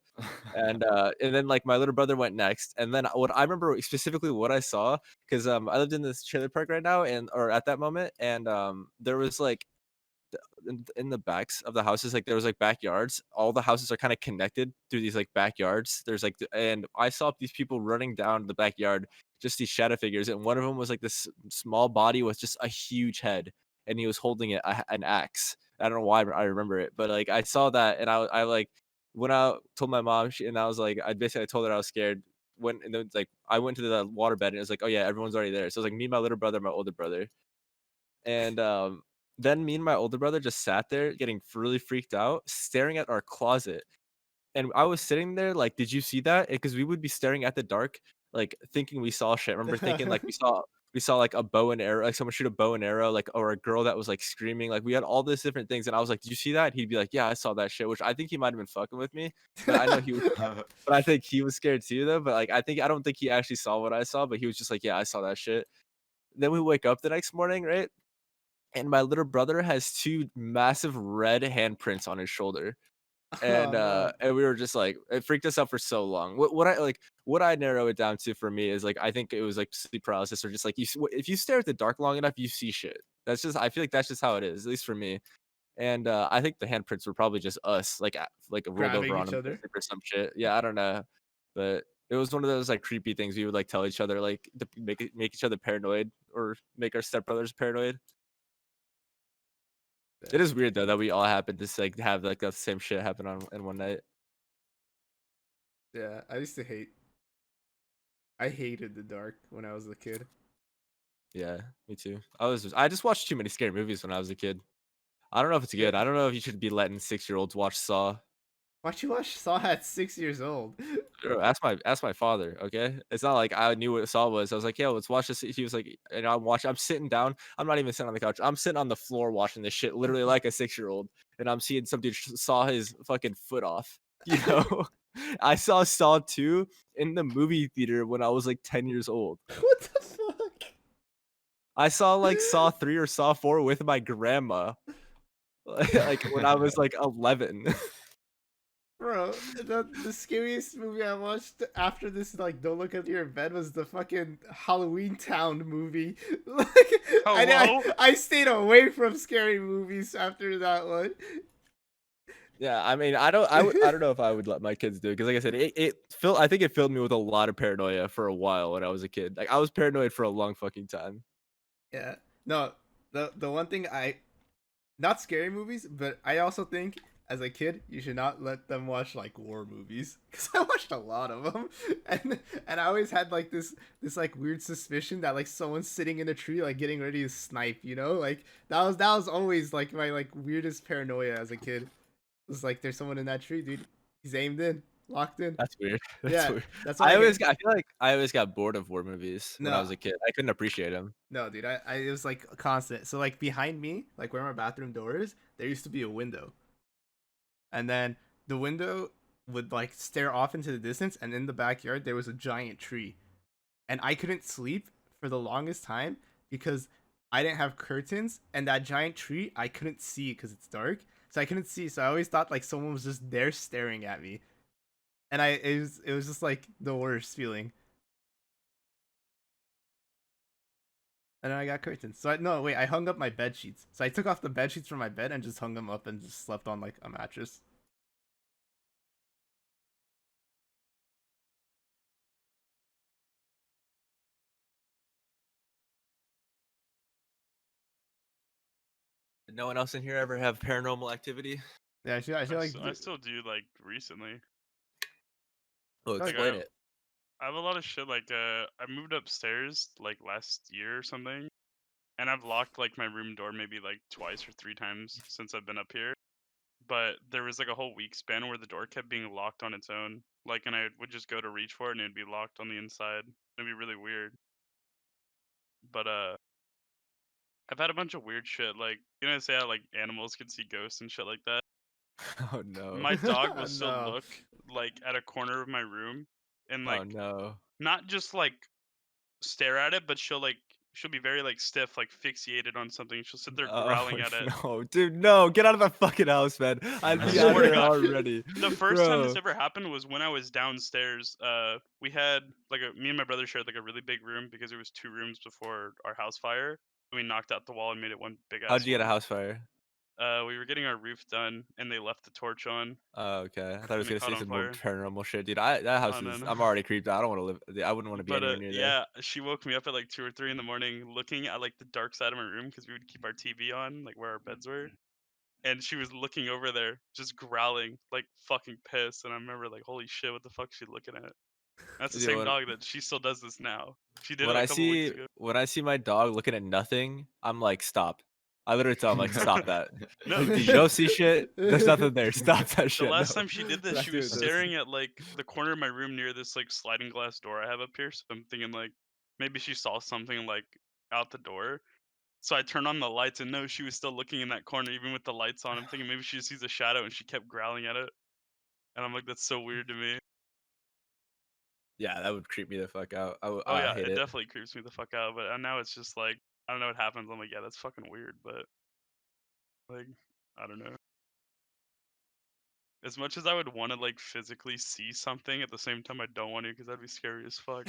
D: And then like my little brother went next, and then what I remember specifically what I saw, because I lived in this trailer park right now, or at that moment, and there was like in the backs of the houses, like there was like backyards. All the houses are kind of connected through these like backyards. There's like and I saw these people running down the backyard, just these shadow figures, and one of them was like this small body with just a huge head, and he was holding an axe. I don't know why I remember it, but like I saw that, and I like went out, told my mom, and I was like, I basically told her I was scared. When and then like I went to the water bed, and it was like, oh yeah, everyone's already there. So it was like me, my little brother, my older brother, and then me and my older brother just sat there getting really freaked out, staring at our closet. And I was sitting there like, "Did you see that?" Because we would be staring at the dark, like thinking we saw shit. I remember thinking like we saw like a bow and arrow, like someone shoot a bow and arrow, like or a girl that was like screaming. Like we had all these different things, and I was like, "Did you see that?" He'd be like, "Yeah, I saw that shit," which I think he might have been fucking with me, but I know he was. But I think he was scared too, though. But like, I don't think he actually saw what I saw, but he was just like, "Yeah, I saw that shit." Then we wake up the next morning, right? And my little brother has two massive red handprints on his shoulder. And
C: Oh, no.
D: and we were just like, it freaked us out for so long. What I narrow it down to for me is like I think it was like sleep paralysis or just like if you stare at the dark long enough, you see shit. That's just I feel like that's just how it is, at least for me. And I think the handprints were probably just us, like rolled
C: Grabbing
D: over on
C: each
D: a
C: other.
D: blanket or some shit. Yeah, I don't know, but it was one of those like creepy things we would like tell each other like to make each other paranoid or make our stepbrothers paranoid. It is weird though that we all happened to like have like the same shit happen on in one night.
C: Yeah, I hated the dark when I was a kid.
D: Yeah, me too. I just watched too many scary movies when I was a kid. I don't know if it's good. I don't know if you should be letting 6-year-olds watch Saw.
C: Why'd you watch Saw at 6 years old?
D: Bro, ask my father, okay? It's not like I knew what Saw was. I was like, "Yeah, let's watch this." He was like, and I'm sitting down. I'm not even sitting on the couch. I'm sitting on the floor watching this shit, literally like a 6-year-old. And I'm seeing some dude saw his fucking foot off. You know, I saw Saw 2 in the movie theater when I was like 10 years old.
C: What the fuck?
D: I saw like Saw 3 or Saw 4 with my grandma, like when I was like 11.
C: Bro, the scariest movie I watched after this, like, Don't Look Under Your Bed, was the fucking Halloween Town movie. Like,
E: Hello?
C: I stayed away from scary movies after that one.
D: Yeah, I mean, I don't know if I would let my kids do it because, like I said, I think it filled me with a lot of paranoia for a while when I was a kid. Like I was paranoid for a long fucking time.
C: Yeah. No, the one thing not scary movies, but I also think as a kid you should not let them watch like war movies because I watched a lot of them, and I always had like this like weird suspicion that like someone's sitting in a tree like getting ready to snipe, you know, like that was always like my like weirdest paranoia as a kid. It was like there's someone in that tree, dude. He's aimed in, locked in.
D: That's weird. That's
C: Yeah,
D: weird.
C: that's why
D: I feel like I always got bored of war movies when I
C: No.
D: was a kid. I couldn't appreciate them.
C: No, dude, I it was like constant. So like behind me, like where my bathroom door is, there used to be a window. And then the window would like stare off into the distance, and in the backyard there was a giant tree. And I couldn't sleep for the longest time because I didn't have curtains, and that giant tree I couldn't see because it's dark. So I couldn't see, so I always thought like someone was just there staring at me. And it was just like the worst feeling. And then I got curtains. So no, wait, I hung up my bed sheets. So I took off the bed sheets from my bed and just hung them up and just slept on like a mattress.
D: Did no one else in here ever have paranormal activity?
C: Yeah, I feel like
E: I still do like recently.
D: Oh,
C: Like,
D: explain it.
E: I have a lot of shit like I moved upstairs like last year or something, and I've locked like my room door maybe like twice or 3 times since I've been up here. But there was like a whole week span where the door kept being locked on its own. Like, and I would just go to reach for it and it'd be locked on the inside. It'd be really weird. But I've had a bunch of weird shit. Like, you know, say how like animals can see ghosts and shit like that.
D: Oh no.
E: My dog will still
C: No.
E: look like at a corner of my room and
D: Oh
E: like
D: no.
E: not just like stare at it, but she'll be very like stiff, like fixated on something. She'll sit there growling at it.
D: No, dude, no, get out of the fucking house, man. I'd
E: I
D: be out
E: swear to
D: here
E: God.
D: already.
E: The first time this
D: Bro.
E: ever happened was when I was downstairs. We had like me and my brother shared like a really big room because it was 2 rooms before our house fire. We knocked out the wall and made it one big ass.
D: How'd you get a house fire?
E: We were getting our roof done and they left the torch on.
D: Oh, okay. I thought I was
E: And it
D: gonna
E: caught
D: say
E: on
D: some more
E: fire.
D: paranormal shit, dude. That house
E: No,
D: is.
E: no.
D: I'm already creeped out. I don't want to live. I wouldn't want to be
E: But
D: anywhere near there.
E: yeah, she woke me up at like 2 or 3 in the morning, looking at like the dark side of my room because we would keep our TV on, like where our beds were. And she was looking over there, just growling, like fucking pissed. And I remember like, holy shit, what the fuck is she looking at? That's the
D: Dude,
E: same dog that she still does this now. She did it
D: When
E: a
D: I
E: couple weeks
D: see
E: ago.
D: when I see my dog looking at nothing, I'm like, stop. I literally tell him like, stop that.
E: No,
D: Like,
E: she-
D: you don't see shit. There's nothing there. Stop that
E: The
D: shit.
E: last
D: no.
E: time she did this,
C: Let's
E: she
C: do
E: was
C: this.
E: staring at like the corner of my room near this like sliding glass door I have up here. So I'm thinking like maybe she saw something like out the door. So I turned on the lights and no, she was still looking in that corner even with the lights on. I'm thinking maybe she just sees a shadow and she kept growling at it. And I'm like, that's so weird to me.
D: Yeah, that would creep me the fuck out.
E: Oh
D: I
E: yeah,
D: hate
E: it
D: it.
E: definitely creeps me the fuck out. But now it's just like I don't know what happens. I'm like, yeah, that's fucking weird. But like, I don't know. As much as I would want to like physically see something, at the same time I don't want to because that'd be scary as fuck.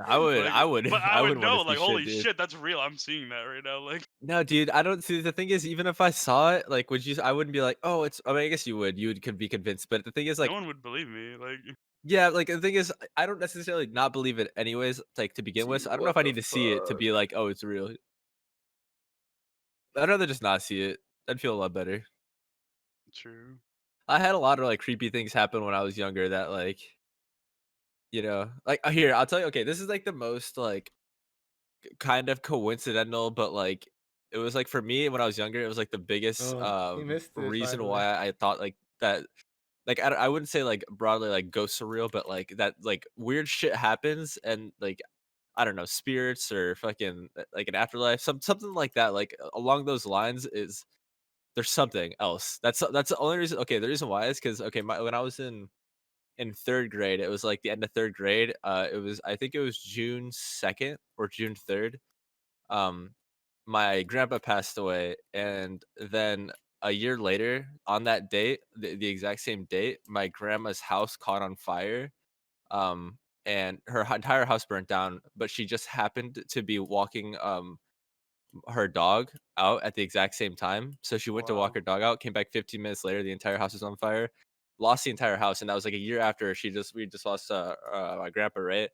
D: I would,
E: Like,
D: I would,
E: but I
D: I
E: would
D: would want
E: know,
D: to see
E: like, holy
D: shit, dude.
E: shit, that's real. I'm seeing that right now. Like,
D: No, dude, I don't see. The thing is, even if I saw it, like, would you? I wouldn't be like, oh, it's. I mean, I guess you would. You would could be convinced, but the thing is, like,
E: no one would believe me. Like,
D: yeah, like the thing is, I don't necessarily not believe it anyways. Like to begin with,
F: Dude,
D: so I don't know
F: what
D: if I
F: the
D: need to see it to
F: fuck?
D: be like, oh, it's real. I'd rather just not see it. I'd feel a lot better.
E: true.
D: I had a lot of like creepy things happen when I was younger that like, like here, I'll tell you, okay, this is like the most like kind of coincidental, but like it was like for me when I was younger, it was like the biggest
C: Oh, he missed it
D: reason
C: finally.
D: why I thought like that like I wouldn't say like broadly like ghosts are real, but like that like weird shit happens and like I don't know, spirits or fucking like an afterlife, something like that, like along those lines is there's something else. That's the only reason. Okay, the reason why is because okay, when I was in third grade, it was like the end of third grade. It was I think it was June 2nd or June 3rd. Um, my grandpa passed away, and then a year later, on that date, the exact same date, my grandma's house caught on fire. Um, and her entire house burnt down, but she just happened to be walking her dog out at the exact same time. So she went to walk
E: Wow.
D: her dog out, came back 15 minutes later, the entire house was on fire. Lost the entire house, and that was like a year after we just lost my grandpa, right?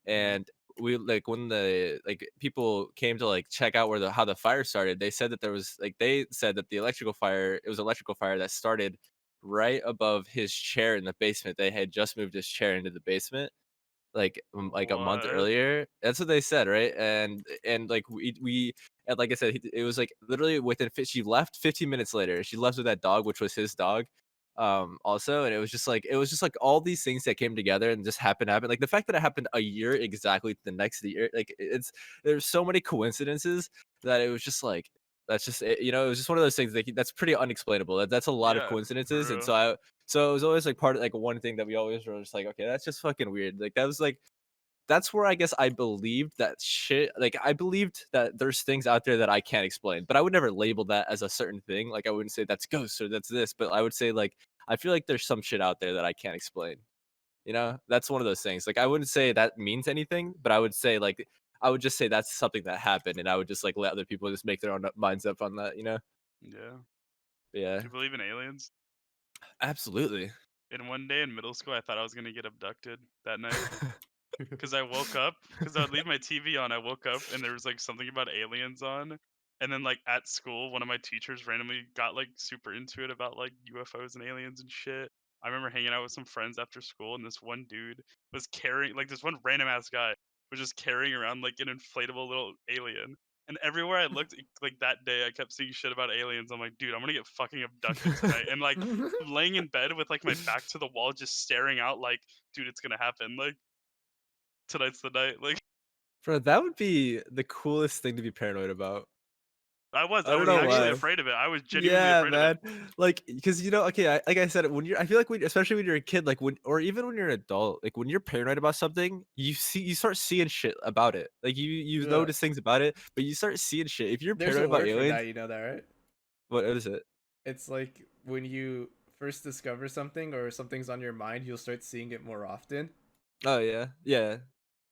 D: And we like when the like people came to like check out where the how the fire started, they said that there was like they said that the electrical fire, it was electrical fire that started right above his chair in the basement. They had just moved his chair into the basement like a month
E: What?
D: earlier. That's what they said, right? And like we and like I said, it was like literally she left 15 minutes later. She left with that dog, which was his dog. Also, and it was just like all these things that came together and just happened. Like the fact that it happened a year exactly the next year, like there's so many coincidences that it was just like that's just it, it was just one of those things that's pretty unexplainable. That's a lot of
E: Yeah, for
D: coincidences, and
E: real.
D: so it was always like part of like one thing that we always were just like, okay, that's just fucking weird. Like that was like that's where I guess I believed that shit. Like I believed that there's things out there that I can't explain, but I would never label that as a certain thing. Like I wouldn't say that's ghosts or that's this, but I would say like I feel like there's some shit out there that I can't explain. That's one of those things. Like I wouldn't say that means anything, but I would say like I would just say that's something that happened, and I would just like let other people just make their own minds up on that.
E: Yeah.
D: But yeah,
E: Do you believe in aliens?
D: absolutely.
E: And one day in middle school, I thought I was gonna get abducted that night. Because I woke up, because I would leave my TV on. I woke up and there was like something about aliens on. And then like at school, one of my teachers randomly got like super into it about like UFOs and aliens and shit. I remember hanging out with some friends after school, and this one dude was carrying like this one random ass guy was just carrying around like an inflatable little alien. And everywhere I looked, like that day, I kept seeing shit about aliens. I'm like, dude, I'm gonna get fucking abducted tonight. And like laying in bed with like my back to the wall, just staring out, like, dude, it's gonna happen. Like tonight's the night. Like
D: Bro, that would be the coolest thing to be paranoid about.
E: I
D: I don't
E: was
D: know
E: actually
D: why.
E: afraid of it. I was genuinely
D: Yeah,
E: afraid of it.
D: man. Like, because okay, like I said, I feel like especially when you're a kid, like or even when you're an adult, like when you're paranoid about something, you start seeing shit about it. Like you
C: Yeah.
D: notice things about it, but you start seeing shit. If you're
C: There's
D: paranoid
C: a
D: about
C: word for
D: aliens,
C: that, you know that, right?
D: what is it?
C: It's like when you first discover something or something's on your mind, you'll start seeing it more often.
D: Oh yeah, yeah.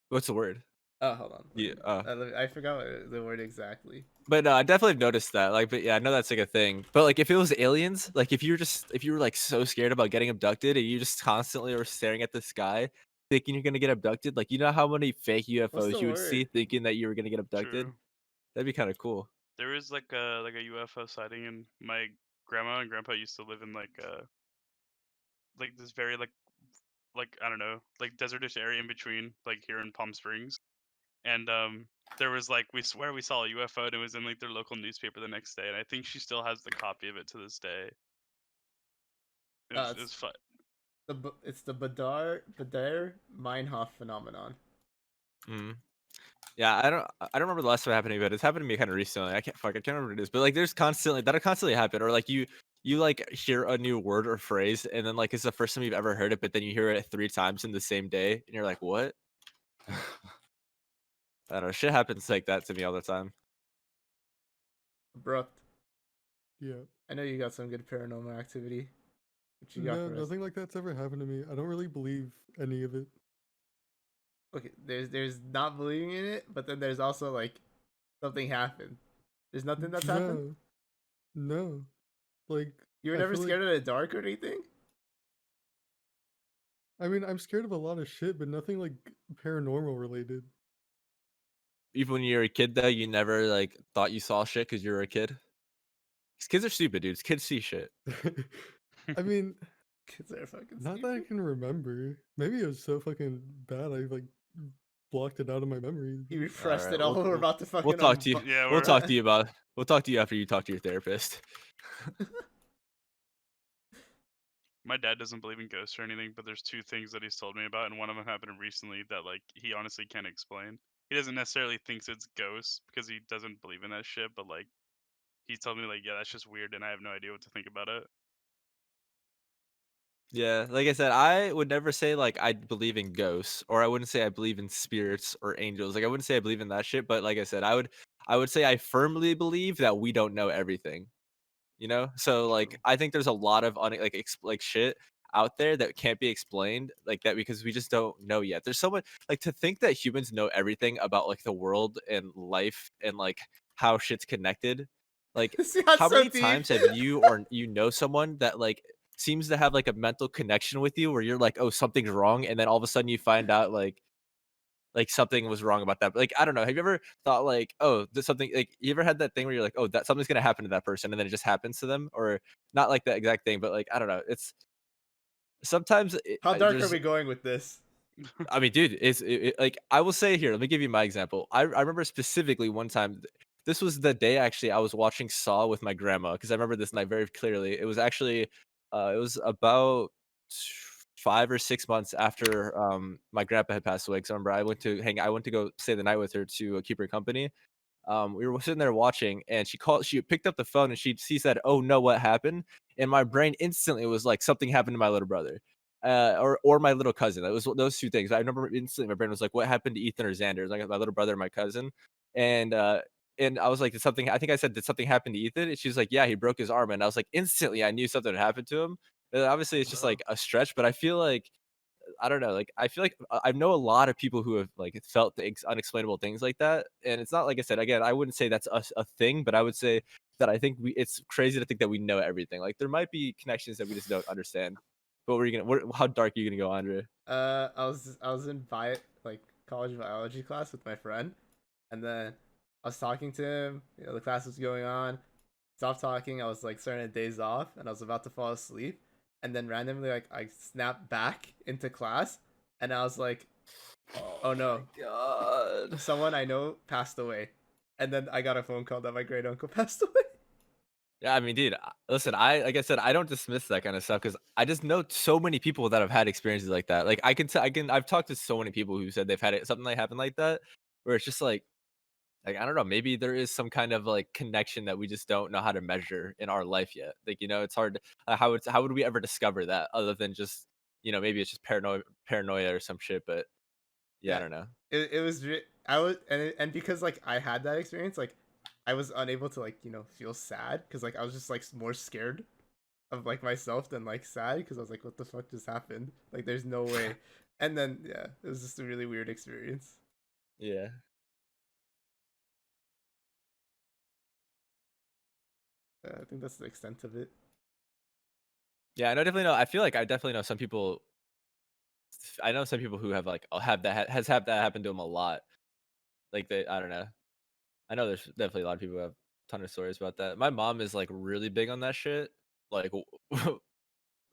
D: What's the word?
C: Oh, hold on.
D: Yeah.
C: I forgot the word exactly.
D: But no, I definitely noticed that. Like, but yeah, I know that's like a thing. But like, if it was aliens, like if you were like so scared about getting abducted and you just constantly were staring at the sky, thinking you're gonna get abducted, like you know how many fake
C: What's
D: UFOs
C: the
D: you would see
C: word?
D: thinking that you were gonna get abducted?
E: True.
D: That'd be kind of cool.
E: There is like a UFO sighting, and my grandma and grandpa used to live in like this very like I don't know, like desertish area in between like here in Palm Springs. and there was like we swear we saw a UFO, and it was in like their local newspaper the next day, and I think she still has the copy of it to this day. It was
C: It's
E: fun.
C: it's the Badar Meinhof phenomenon.
D: Mm. Yeah, I don't remember the last time it happened to me, but it's happened to me kind of recently. I can't remember what it is, but like there's constantly that'll constantly happen, or like you like hear a new word or phrase, and then like it's the first time you've ever heard it, but then you hear it 3 times in the same day, and you're like, what? I don't know. Shit happens like that to me all the time.
C: Abrupt.
H: Yeah.
C: I know you got some good paranormal activity. What you got
H: No,
C: for us?
H: nothing like that's ever happened to me. I don't really believe any of it.
C: Okay, there's not believing in it, but then there's also like something happened. There's nothing that's happened.
H: No. Like
C: You were
H: I
C: never
H: feel
C: scared of the dark or anything?
H: I mean, I'm scared of a lot of shit, but nothing like paranormal related.
D: Even when you were a kid, though, you never like thought you saw shit because you were a kid. 'Cause kids are stupid, dudes. Kids see shit.
H: I mean,
C: Kids are fucking
H: not that I
C: stupid.
H: can remember. Maybe it was so fucking bad I like blocked it out of my memory.
C: You refreshed
D: Alright,
C: it all. We're about to fucking.
D: We'll talk to you.
E: Yeah,
D: We'll
E: we're-
D: talk to you about. We'll talk to you after you talk to your therapist.
E: My dad doesn't believe in ghosts or anything, but there's 2 things that he's told me about, and one of them happened recently that like he honestly can't explain. He doesn't necessarily thinks it's ghosts because he doesn't believe in that shit, but like he told me like, yeah, that's just weird, and I have no idea what to think about it.
D: Yeah, like I said, I would never say like I believe in ghosts, or I wouldn't say I believe in spirits or angels. Like I wouldn't say I believe in that shit, but like I said, I would say I firmly believe that we don't know everything. You know, so like I think there's a lot of like shit out there that can't be explained like that because we just don't know yet. There's so much like to think that humans know everything about like the world and life and like how shit's connected. Like
C: See, that's
D: how
C: so
D: many
C: deep.
D: times have you or you know someone that like seems to have like a mental connection with you where you're like, oh, something's wrong, and then all of a sudden you find out like something was wrong about that. Like, I don't know. Have you ever thought like, oh, there's something like you ever had that thing where you're like, oh, that something's gonna happen to that person, and then it just happens to them, or not like that exact thing, but like I don't know. It's sometimes
C: How dark are
D: there's
C: we going with this?
D: I mean, dude, like I will say here. Let me give you my example. I remember specifically one time. This was the day actually I was watching Saw with my grandma because I remember this night very clearly. It was actually, it was about 5 or 6 months after my grandpa had passed away. Because I remember I went to go stay the night with her to keep her company. We were sitting there watching, and she picked up the phone, and she said, "Oh no, what happened?" And my brain instantly was like, "Something happened to my little brother." Or my little cousin. It was those 2 things. I remember instantly my brain was like, "What happened to Ethan or Xander?" Like my little brother, and my cousin, and I was like, "Did something?" I think I said, "Did something happen to Ethan?" And she's like, "Yeah, he broke his arm." And I was like, instantly, I knew something had happened to him. Obviously, it's just like a stretch, but I feel like I don't know. Like I feel like I know a lot of people who have like felt unexplainable things like that, and it's not like I said again. I wouldn't say that's a thing, but I would say that I think it's crazy to think that we know everything. Like there might be connections that we just don't understand. But were you gonna? How dark are you gonna go, Andre?
C: I was in like college biology class with my friend, and then I was talking to him. You know, the class was going on. Stopped talking. I was like starting to daze off, and I was about to fall asleep, and then randomly like I snapped back into class, and I was like, "Oh no,
D: God.
C: someone I know passed away," and then I got a phone call that my great uncle passed away.
D: Yeah, I mean, dude, listen, like I said, I don't dismiss that kind of stuff because I just know so many people that have had experiences like that. Like I've talked to so many people who said they've had something like happen like that, where it's just like I don't know, maybe there is some kind of like connection that we just don't know how to measure in our life yet. Like it's hard. How would we ever discover that other than just maybe it's just paranoia or some shit. But yeah, I
C: Yeah.
D: don't know.
C: It was I was and because like I had that experience, like I was unable to like feel sad because like I was just like more scared of like myself than like sad because I was like, what the fuck just happened? Like there's no way. And then yeah, it was just a really weird experience.
D: Yeah.
C: I think that's the extent of it.
D: Yeah, I know definitely know. I feel like I definitely know some people. I know some people who have like have that has had that happen to them a lot. Like I don't know. I know there's definitely a lot of people who have a ton of stories about that. My mom is like really big on that shit. Like,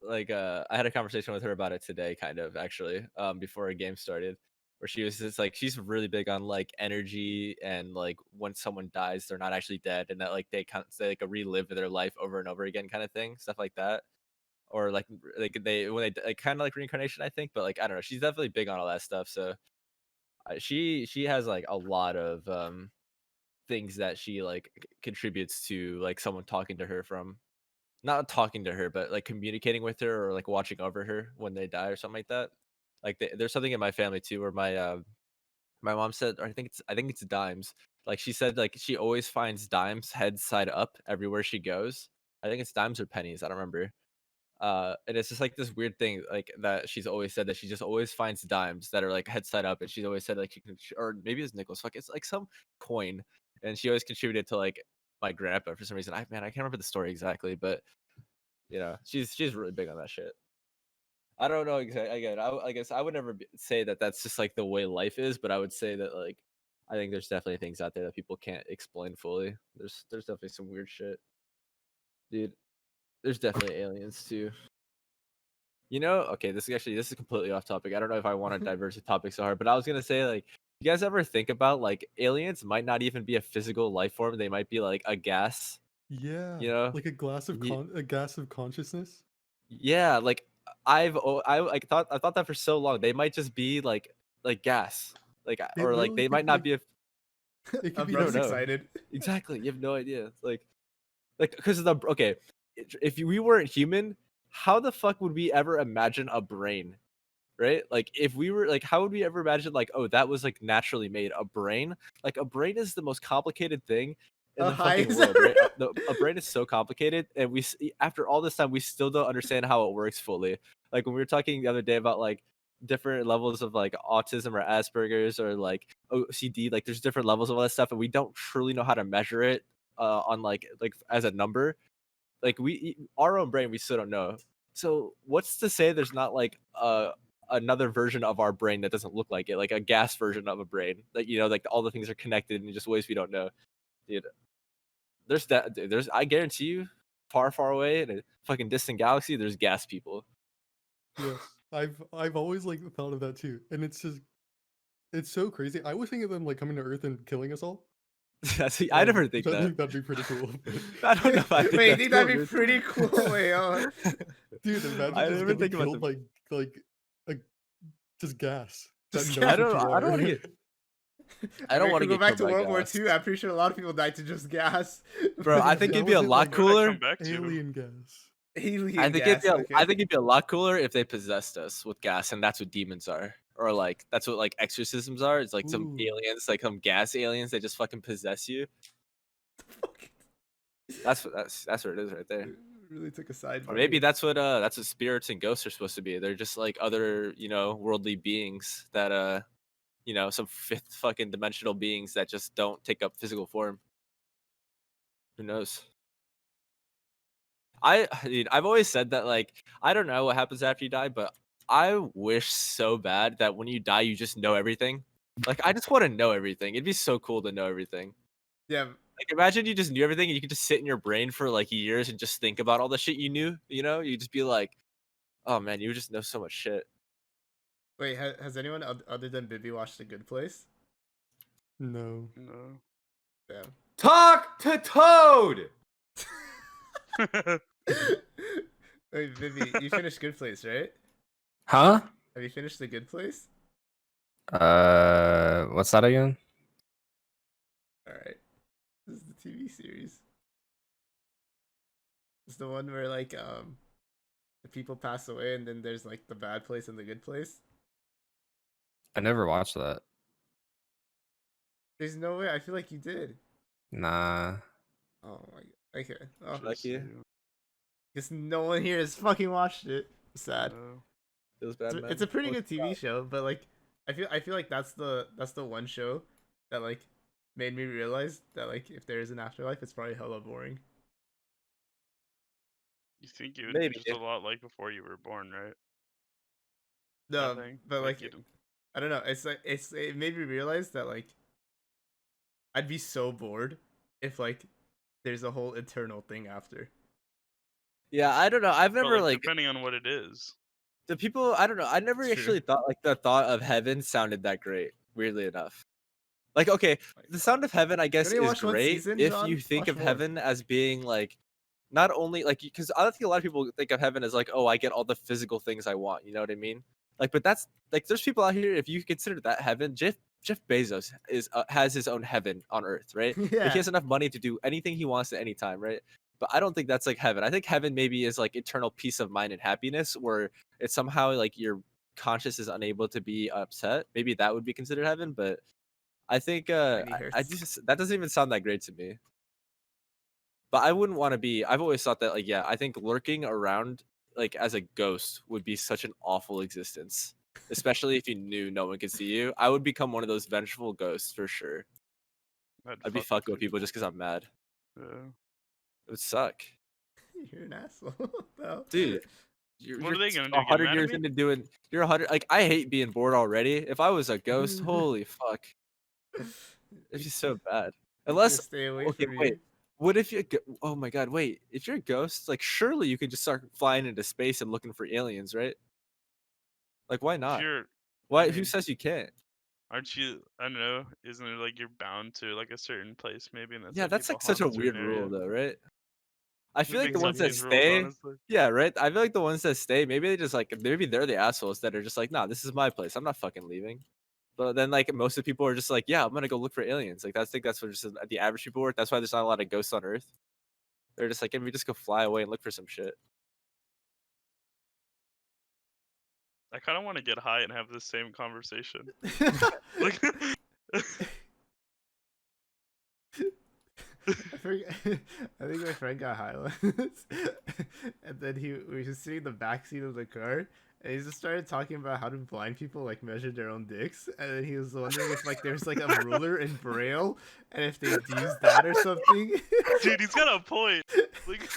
D: like I had a conversation with her about it today, kind of actually, before a game started, where she was just like she's really big on like energy and like when someone dies, they're not actually dead, and that like they like relive their life over and over again, kind of thing, stuff like that. Or like they when they like, kind of like reincarnation, I think, but like I don't know, she's definitely big on all that stuff. So she has like a lot of things that she like contributes to like someone talking to her from not talking to her, but like communicating with her or like watching over her when they die or something like that. Like there's something in my family too where my mom said, or I think it's dimes. Like she said, like she always finds dimes head side up everywhere she goes. I think it's dimes or pennies. I don't remember. And it's just like this weird thing, like that she's always said that she just always finds dimes that are like head side up, and she's always said like she can, or maybe it's nickels. Fuck, it's like some coin, and she always contributed to like my grandpa for some reason. I can't remember the story exactly, but she's really big on that shit. I don't know exactly. Again, I guess I would never say that that's just like the way life is, but I would say that like I think there's definitely things out there that people can't explain fully. There's definitely some weird shit, dude. There's definitely aliens too. Okay, this is completely off topic. I don't know if I want to diverge the topic so hard, but I was gonna say like, you guys ever think about like aliens might not even be a physical life form; they might be like a gas.
H: Yeah, like a gas of consciousness.
D: Yeah, like I thought that for so long. They might just be like gas, like
H: They
D: or like
H: literally
D: they
H: could
D: might
H: be
D: not
H: like-
D: be a.
H: It could be
C: Bro's
D: know.
C: excited.
D: Exactly, you have no idea. Like because of the okay, if we weren't human, how the fuck would we ever imagine a brain? Right? Like if we were like, how would we ever imagine like, oh, that was like naturally made a brain? Like a brain is the most complicated thing in the fucking world, right? A brain is so complicated, and after all this time, we still don't understand how it works fully. Like when we were talking the other day about like different levels of like autism or Asperger's or like OCD, like there's different levels of all that stuff, and we don't truly know how to measure it on like as a number. Like our own brain, we still don't know. So what's to say there's not like another version of our brain that doesn't look like it, like a gas version of a brain, like like all the things are connected in just ways we don't know, dude. There's I guarantee you, far away in a fucking distant galaxy, there's gas people.
H: Yes, I've always like thought of that too, and it's so crazy. I was thinking of them like coming to Earth and killing us all.
D: I never think
H: I
D: that.
H: think that'd be pretty cool.
D: I don't know if I think
C: Wait, you
D: that's
C: think
D: cool,
C: that'd be
D: dude.
C: pretty cool? Wait,
H: Dude, imagine
D: I
H: just
D: never
H: getting
D: think about
H: killed by just gas.
C: Just
H: That knows
C: gas.
H: what you
D: I don't
H: are.
D: want to get. I don't want to
C: go
D: get
C: back
D: killed
C: to
D: by
C: World War
D: gas.
C: II. I'm pretty sure a lot of people died to just gas.
D: Bro. I think
H: That
D: it'd be a
H: was it,
D: lot
H: like,
E: Where did I
D: cooler.
E: come back to?
H: Alien gas.
C: Alien
D: I think
C: gas.
D: I think it'd be a lot cooler if they possessed us with gas, and that's what demons are, or like that's what like exorcisms are. It's like some
H: Ooh.
D: aliens, like some gas aliens, that just fucking possess you. That's what it is right there.
C: Really took a side.
D: Or maybe that's what spirits and ghosts are supposed to be. They're just like other worldly beings that some fifth fucking dimensional beings that just don't take up physical form. Who knows? I've always said that like I don't know what happens after you die, but I wish so bad that when you die you just know everything. Like I just want to know everything. It'd be so cool to know everything.
C: Yeah.
D: Like imagine you just knew everything and you could just sit in your brain for like years and just think about all the shit you knew. You'd just be like, oh man, you just know so much shit.
C: Wait, has anyone other than Bibby watched The Good Place?
H: No.
E: No.
C: Damn.
F: Talk to Toad.
C: Wait, Bibby, you finished Good Place, right?
A: Huh?
C: Have you finished The Good Place?
A: What's that again?
C: All right. This is the TV series. It's the one where like the people pass away and then there's like the bad place and the good place.
A: I never watched that.
C: There's no way. I feel like you did.
A: Nah.
C: Oh my god. Okay. Oh,
D: Like you.
C: guess no one here has fucking watched it. Sad.
D: Feels bad, man.
C: It's a pretty good TV show, but like I feel like that's the one show that like made me realize that like if there is an afterlife, it's probably hella boring.
E: You think it would
D: Maybe.
E: be just a lot like before you were born, right?
C: No,
E: Nothing,
C: but like
E: you don't-
C: I don't know. It's like it made me realize that like I'd be so bored if like there's a whole eternal thing after.
D: Yeah, I don't know. I've
E: but,
D: never like
E: depending on what it is.
D: the people, I don't know. I never
C: It's true.
D: actually thought like the thought of heaven sounded that great. Weirdly enough, like okay, the sound of heaven, I guess,
C: only
D: is
C: watched one
D: great
C: season,
D: if
C: John?
D: you think
C: Watch
D: of
C: more.
D: heaven as being like not only like because I think a lot of people think of heaven as like, oh, I get all the physical things I want. You know what I mean? Like, but that's like there's people out here. If you consider that heaven, Jeff Bezos has his own heaven on Earth, right? Like,
C: Yeah.
D: he has enough money to do anything he wants at any time, right? But I don't think that's like heaven. I think heaven maybe is like eternal peace of mind and happiness, where it's somehow like your conscious is unable to be upset. Maybe that would be considered heaven, but I think
C: Tiny
D: I
C: hurts.
D: just that doesn't even sound that great to me. But I wouldn't want to be. I've always thought that like yeah, I think lurking around like as a ghost would be such an awful existence, especially if you knew no one could see you. I would become one of those vengeful ghosts for sure. I'd be fucking with people just because I'm mad.
E: Yeah.
D: It would suck,
C: You're an asshole. No.
D: dude. You're,
E: What are they gonna do?
D: a
E: Get
D: 100
E: mad at
D: years
E: me?
D: into doing. You're 100. Like I hate being bored already. If I was a ghost, holy fuck, it's just so bad. Unless
C: Stay away
D: okay,
C: from
D: wait.
C: me.
D: What if you? Oh my god, wait. If you're a ghost, like surely you could just start flying into space and looking for aliens, right? Like why
E: If
D: not?
E: you're,
D: Why?
E: I
D: Who
E: mean,
D: says you can't?
E: aren't you? I don't know. Isn't it like you're bound to like a certain place maybe? And that's
D: Yeah,
E: why
D: that's
E: people
D: like such a
E: haunt certain
D: weird rule,
E: areas?
D: though, right? I
E: I
D: feel like
E: think
D: the
E: some
D: ones
E: of
D: that
E: these rules,
D: stay,
E: honestly.
D: yeah, right. I feel like the ones that stay, maybe they just like maybe they're the assholes that are just like, nah, this is my place. I'm not fucking leaving. But then like most of the people are just like, yeah, I'm gonna go look for aliens. Like that's I think that's what just the average people work. That's why there's not a lot of ghosts on Earth. They're just like, can we just go fly away and look for some shit?
E: I kind of want to get high and have the same conversation. Like,
C: I think my friend got high once, and then we were just sitting in the backseat of the car, and he just started talking about how do blind people like measure their own dicks, and then he was wondering if like there's like a ruler in Braille, and if they'd use that or something.
E: dude, he's got a point. Like,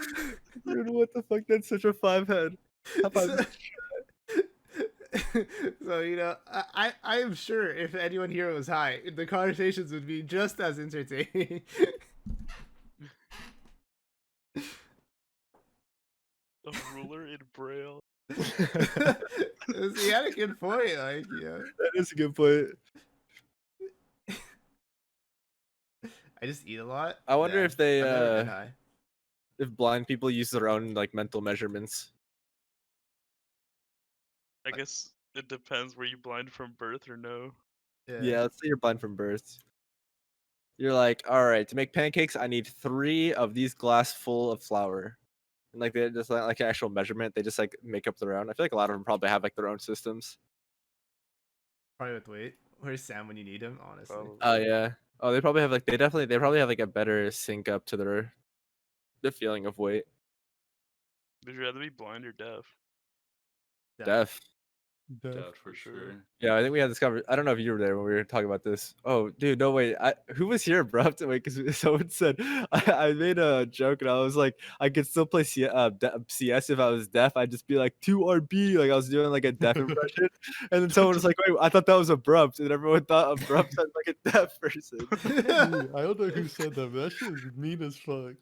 D: Dude, what the fuck? That's such a five head.
C: So you know, I am sure if anyone here was high, the conversations would be just as entertaining.
E: a ruler in Braille.
C: He had a good point, like yeah.
D: That is a good point.
C: I just eat a lot.
D: I wonder
C: Yeah,
D: if they
C: I've never been high.
D: if blind people use their own like mental measurements.
E: I guess it depends. Were you blind from birth or no?
D: Yeah, let's say you're blind from birth. You're like, all right, to make pancakes, I need 3 of these glass full of flour. And like they just like an actual measurement, they just like make up their own. I feel like a lot of them probably have like their own systems.
C: Probably with weight. Where's Sam when you need him? Honestly.
E: Probably.
D: Oh yeah. Oh, they probably have like they probably have like a better sync up to their feeling of weight.
E: Would you rather be blind or deaf?
D: Deaf.
F: Death for sure.
D: Yeah, I think we had this conversation. I don't know if you were there when we were talking about this. Oh, dude, no wait. Who was here, bro? Wait, because someone said I made a joke and I was like, I could still play CS if I was deaf. I'd just be like 2RB, like I was doing like a deaf impression. And then someone was like, wait, I thought that was abrupt, and everyone thought abrupt sounded like a deaf person.
H: Dude, I don't know who said that, but that shit is mean as fuck.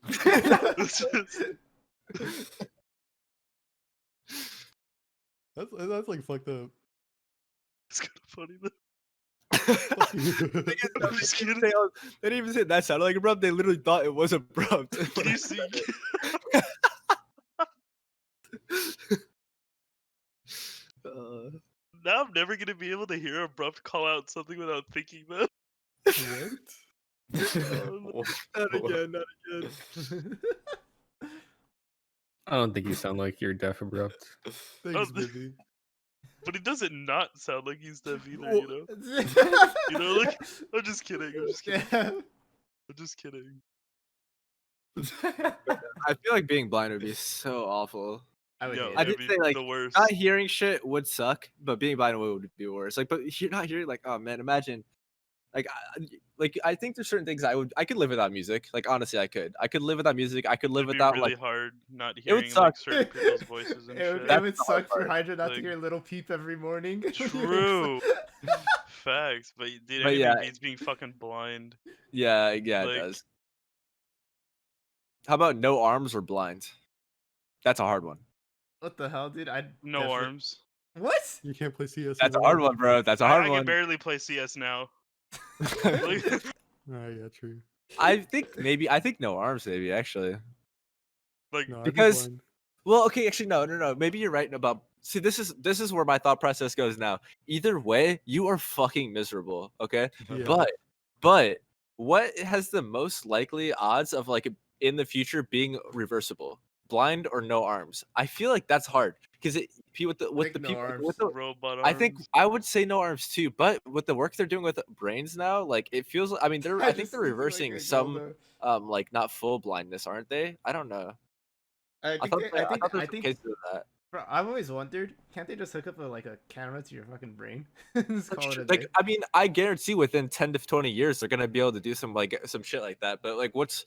H: That's like fucked up.
E: It's kind of funny though.
D: They didn't even say that sounded like abrupt. They literally thought it was abrupt.
E: Can you see? Now I'm never gonna be able to hear abrupt call out something without thinking though.
H: What?
D: Not again, not again.
B: I don't think you sound like you're deaf abrupt.
H: Thanks,
E: the-
H: baby.
E: But it doesn't not sound like he's deaf either,
C: Well,
E: you know? You know, like I'm just kidding. I'm just kidding.
C: Yeah.
E: I'm just kidding.
D: I feel like being blind would be so awful.
C: I would
E: Yo,
C: hate
D: I
C: it.
D: did
E: that'd
D: say,
E: be
D: like,
E: the worst.
D: Not hearing shit would suck, but being blind would be worse. Like, but you're not hearing, like, oh man, imagine, like, I think there's certain things I could live without music. Like, honestly, I could live without music. I could live
E: It'd be
D: without
E: really
D: like,
E: hard not
D: would
E: hearing
D: suck.
E: like certain people's voices and
C: It would,
E: shit.
C: it
D: That's
C: would
D: the hard
C: suck for
D: part.
C: Hydra not to
E: Like-
C: hear a little peep every morning.
E: True. Facts, but dude,
D: But
E: anything
D: yeah.
E: beats being fucking blind.
D: yeah, it
E: Like-
D: does. How about no arms or blind? That's a hard one.
C: What the hell, dude? I
E: No arms.
C: What?
H: You can't play CS.
B: That's a
H: anymore.
B: hard one, bro. That's a hard
E: I can
B: one.
E: barely play CS now.
H: Ah, yeah, true.
B: I think no arms, maybe actually.
E: Like
H: No, I'd be
B: Because-
H: blind.
B: Well, okay, actually, no. Maybe you're right about. See, this is where my thought process goes now. Either way, you are fucking miserable. Okay,
H: Yeah.
B: but what has the most likely odds of like in the future being reversible? Blind or no arms? I feel like that's hard because with the
C: Like no
B: people
C: arms.
B: with the
E: robot arms.
B: I think I would say no arms too, but with the work they're doing with brains now, like it feels. I mean, I think
C: just
B: they're
C: look like
B: reversing
C: a
B: some
C: dildo.
B: like not full blindness, aren't they? I don't know.
C: I
B: I
C: think
B: thought
C: they-
B: there-
C: I think
B: thought there's
C: I
B: some
C: think
B: cases of that.
C: bro, I've always wondered, can't they just hook up a camera to your fucking brain? Just call it a
B: Like
C: day.
B: I mean, I guarantee within 10 to 20 years they're gonna be able to do some some shit like that. But like, what's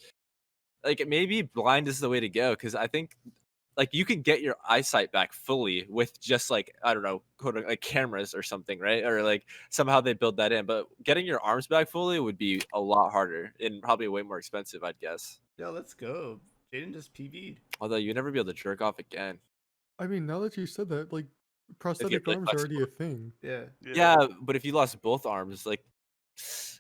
B: like maybe blind is the way to go because I think like you can get your eyesight back fully with just like I don't know, like cameras or something, right? Or like somehow they build that in. But getting your arms back fully would be a lot harder and probably way more expensive, I'd guess.
C: Yo, let's go. Jaden just PB'd.
B: Although you'd never be able to jerk off again.
H: I mean, now that you said that, like,
B: you're
H: prosthetic
B: really
H: arms are already a thing.
C: Yeah.
B: Yeah, but if you lost both arms, like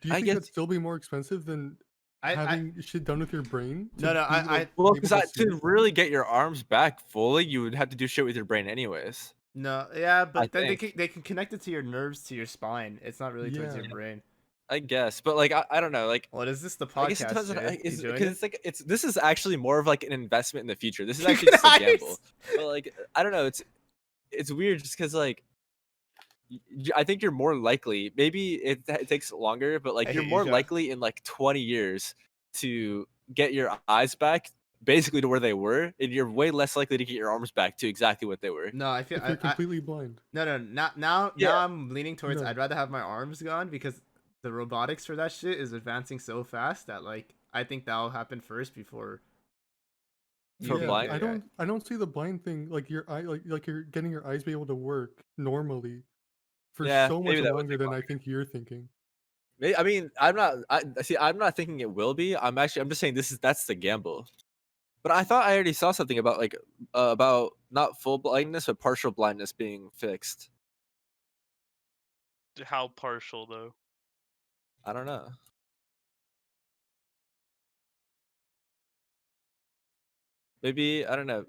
H: Do you
B: I
H: think
B: guess
H: that'd still be more expensive than
C: I
H: having shit done with your brain?
C: No,
H: to
C: no,
H: be, like,
B: well,
H: able
B: because
H: to see?
B: to really get your arms back fully, you would have to do shit with your brain anyways.
C: no, yeah, but
B: I
C: then
B: think.
C: they can connect it to your nerves to your spine. It's not really towards your
H: Yeah.
C: brain.
B: I guess, but like I don't know, like
C: What is this the
B: I guess it
C: podcast?
B: depends on
C: Jay? You
B: because
C: doing
B: it's like this is actually more of like an investment in the future. This is actually just a gamble.
C: Nice.
B: But like I don't know, it's weird just because like I think you're more likely. Maybe it takes longer, but
C: I
B: like you're
C: hate you,
B: more
C: Josh.
B: likely in like 20 years to get your eyes back basically to where they were, and you're way less likely to get your arms back to exactly what they were.
C: No, I feel
H: If you're completely blind.
C: no, now
B: Yeah.
C: I'm leaning towards
H: No.
C: I'd rather have my arms gone because the robotics for that shit is advancing so fast that like I think that'll happen first before.
B: For
C: you-
B: blind?
H: I don't see the blind thing like your eye like you're getting your eyes be able to work normally for
B: Yeah,
H: so much
B: maybe that would
H: longer
B: take
H: than I think you're thinking.
B: I mean, I'm not. I'm not thinking it will be. I'm just saying that's the gamble. But I thought I already saw something about like about not full blindness but partial blindness being fixed.
E: How partial though?
B: I don't know. Maybe I don't know.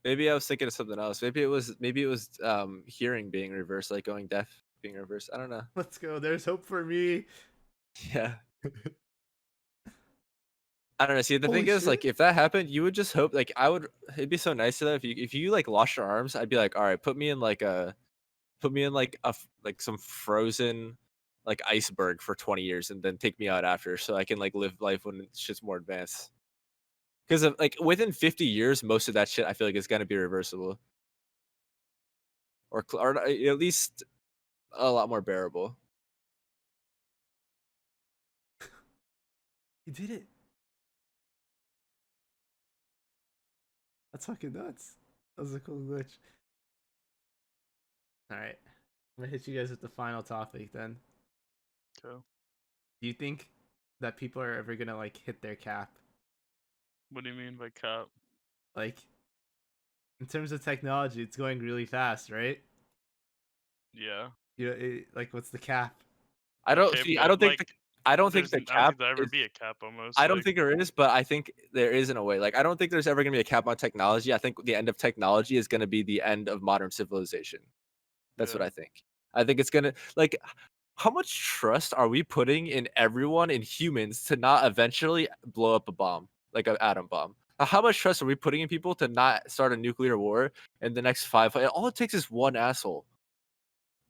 B: Maybe I was thinking of something else. Maybe it was hearing being reversed, like going deaf being reversed. I don't know.
C: Let's go. There's hope for me.
B: Yeah. I don't know. See, the
H: Holy
B: thing is, like,
H: shit.
B: if that happened, you would just hope. Like, it'd be so nice to that if you like lost your arms. I'd be like, all right, put me in like some frozen like iceberg for 20 years, and then take me out after, so I can like live life when shit's more advanced. Because like within 50 years, most of that shit I feel like is gonna be reversible, or at least a lot more bearable.
C: You did it. That's fucking nuts. That was a cool glitch. Alright. I'm gonna hit you guys with the final topic then.
E: Go.
C: Do you think that people are ever gonna like hit their cap?
E: What do you mean by cap?
C: Like in terms of technology, it's going really fast, right?
E: Yeah.
C: Like what's the cap?
B: I don't
E: Okay,
B: see. I
E: but,
B: don't think.
E: like,
B: I don't think
E: there's
B: the
E: I don't
B: cap.
E: think there'll ever
B: is-
E: be a cap almost.
B: I don't
E: like,
B: think there is, but I think there is in a way. Like, I don't think there's ever going to be a cap on technology. I think the end of technology is going to be the end of modern civilization. That's what
E: Yeah.
B: I think. I think it's going to, like, how much trust are we putting in everyone, in humans, to not eventually blow up a bomb, like an atom bomb? How much trust are we putting in people to not start a nuclear war in the next 5? All it takes is one asshole.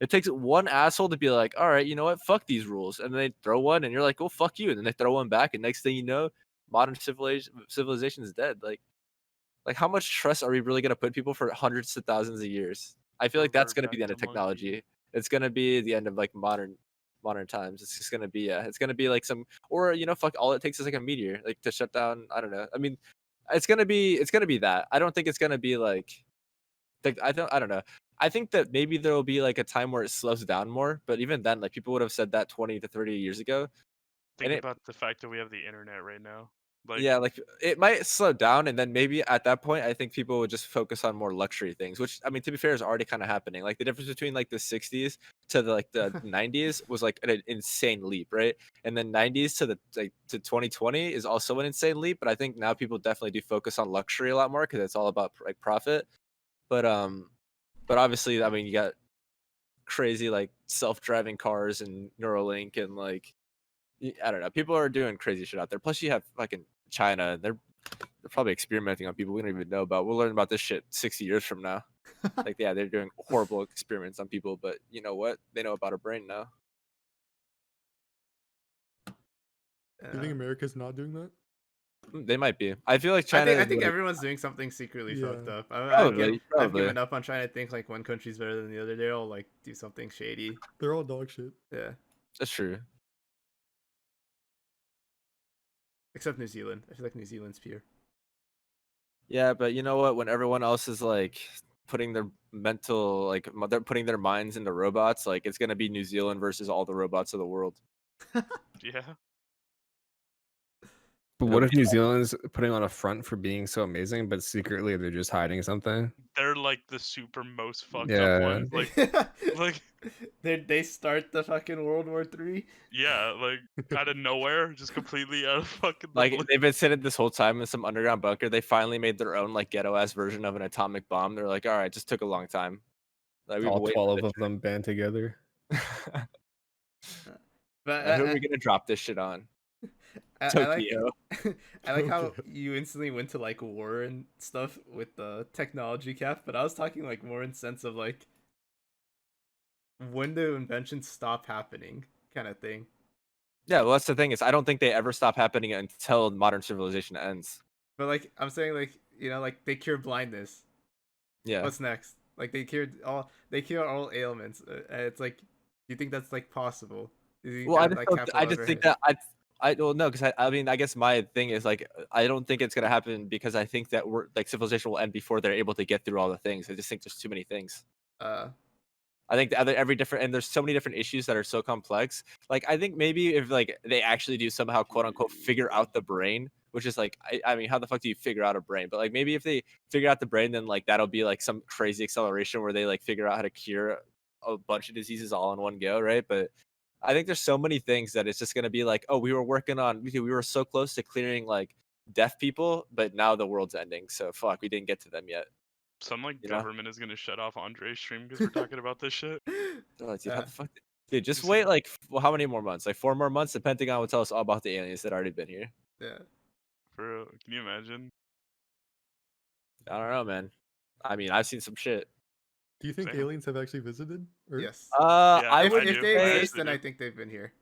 B: It takes one asshole to be like, all right, you know what? Fuck these rules. And then they throw one and you're like, oh, fuck you. And then they throw one back. And next thing you know, modern civilization is dead. Like how much trust are we really going to put people for hundreds of thousands of years? I feel like that's
E: Revert
B: going to be the end
E: back
B: of
E: to monkey.
B: technology. It's going to be the end of like modern times. It's just going to be, it's going to be like or, fuck, all it takes is like a meteor, like to shut down. I don't know. I mean, it's going to be that. I don't think it's going to be like I don't know. I think that maybe there will be like a time where it slows down more, but even then, like people would have said that 20 to 30 years ago.
E: Think
B: and it-
E: about the fact that we have the internet right now. Like,
D: yeah, like it might slow down, and then maybe at that point, I think people would just focus on more luxury things. Which I mean, to be fair, is already kind of happening. Like the difference between like the '60s to the 90s was like an insane leap, right? And then '90s to to 2020 is also an insane leap. But I think now people definitely do focus on luxury a lot more because it's all about like profit. But obviously, I mean, you got crazy like self-driving cars and Neuralink and like I don't know. People are doing crazy shit out there. Plus, you have fucking China. They're probably experimenting on people we don't even know about. We'll learn about this shit 60 years from now. Like, yeah, they're doing horrible experiments on people, but you know what? They know about our brain now.
H: You think America's not doing that?
D: They might be. I feel like China.
C: I
D: is
C: think
D: like-
C: everyone's doing something secretly fucked
H: Yeah.
C: up.
D: Probably,
C: I've
D: probably.
C: given up on trying to think like one country's better than the other. They all like do something shady.
H: They're all dog shit.
C: Yeah,
D: That's true.
C: except New Zealand. I feel like New Zealand's pure.
D: Yeah, but you know what? When everyone else is like putting their mental, like they're putting their minds into robots, like it's gonna be New Zealand versus all the robots of the world.
E: yeah.
A: But
D: It'll
A: what if
D: be
A: New
D: like-
A: Zealand's putting on a front for being so amazing, but secretly they're just hiding something?
E: They're like the super most fucked
A: Yeah.
E: up ones. Like,
C: they start the fucking World War III.
E: yeah, like out of nowhere, just completely out of fucking the
D: Like
E: blue.
D: they've been sitting this whole time in some underground bunker. They finally made their own like ghetto ass version of an atomic bomb. They're like, all right, just took a long time. Like, we've
A: All
D: been waiting for
A: 12 of them band together.
D: this.
C: But
D: Who are we gonna drop this shit on?
C: I like
D: Tokyo.
C: I like how
H: Tokyo.
C: you instantly went to like war and stuff with the technology cap, but I was talking like more in sense of like when do inventions stop happening kind of thing.
D: Yeah, well, that's the thing is, I don't think they ever stop happening until modern civilization ends.
C: But like I'm saying like like they cure blindness.
D: Yeah.
C: What's next? Like they cure all ailments. And it's like, do you think that's like possible? Do you
D: Well, I
C: think
D: just,
C: that
D: don't,
C: cap
D: I
C: will
D: just
C: ever
D: think
C: hit?
D: that I don't know because I mean I guess my thing is like I don't think it's gonna happen because I think that we're like civilization will end before they're able to get through all the things. I just think there's too many things. I think the other every different and there's so many different issues that are so complex. Like I think maybe if like they actually do somehow quote unquote figure out the brain, which is like I mean how the fuck do you figure out a brain? But like maybe if they figure out the brain, then like that'll be like some crazy acceleration where they like figure out how to cure a bunch of diseases all in one go, right? But I think there's so many things that it's just gonna be like, oh, we were so close to clearing like deaf people, but now the world's ending, so fuck, we didn't get to them yet.
E: Some like
D: You know?
E: government is gonna shut off Andre's stream because we're talking about this shit.
D: Oh, dude, how
C: Yeah.
D: the fuck? Dude, just
E: Just-
D: wait like how many more months? Like 4 more months. The Pentagon will tell us all about the aliens that already been here.
C: Yeah.
E: For real. Can you imagine?
D: I don't know, man. I mean, I've seen some shit.
H: Do you think
E: Same.
H: aliens have actually visited Earth?
C: Yes.
D: I
C: If,
E: I
D: wouldn't
C: if
E: do.
C: they
E: I
D: say
C: exist,
E: actually
C: then I
E: do.
C: think they've been here.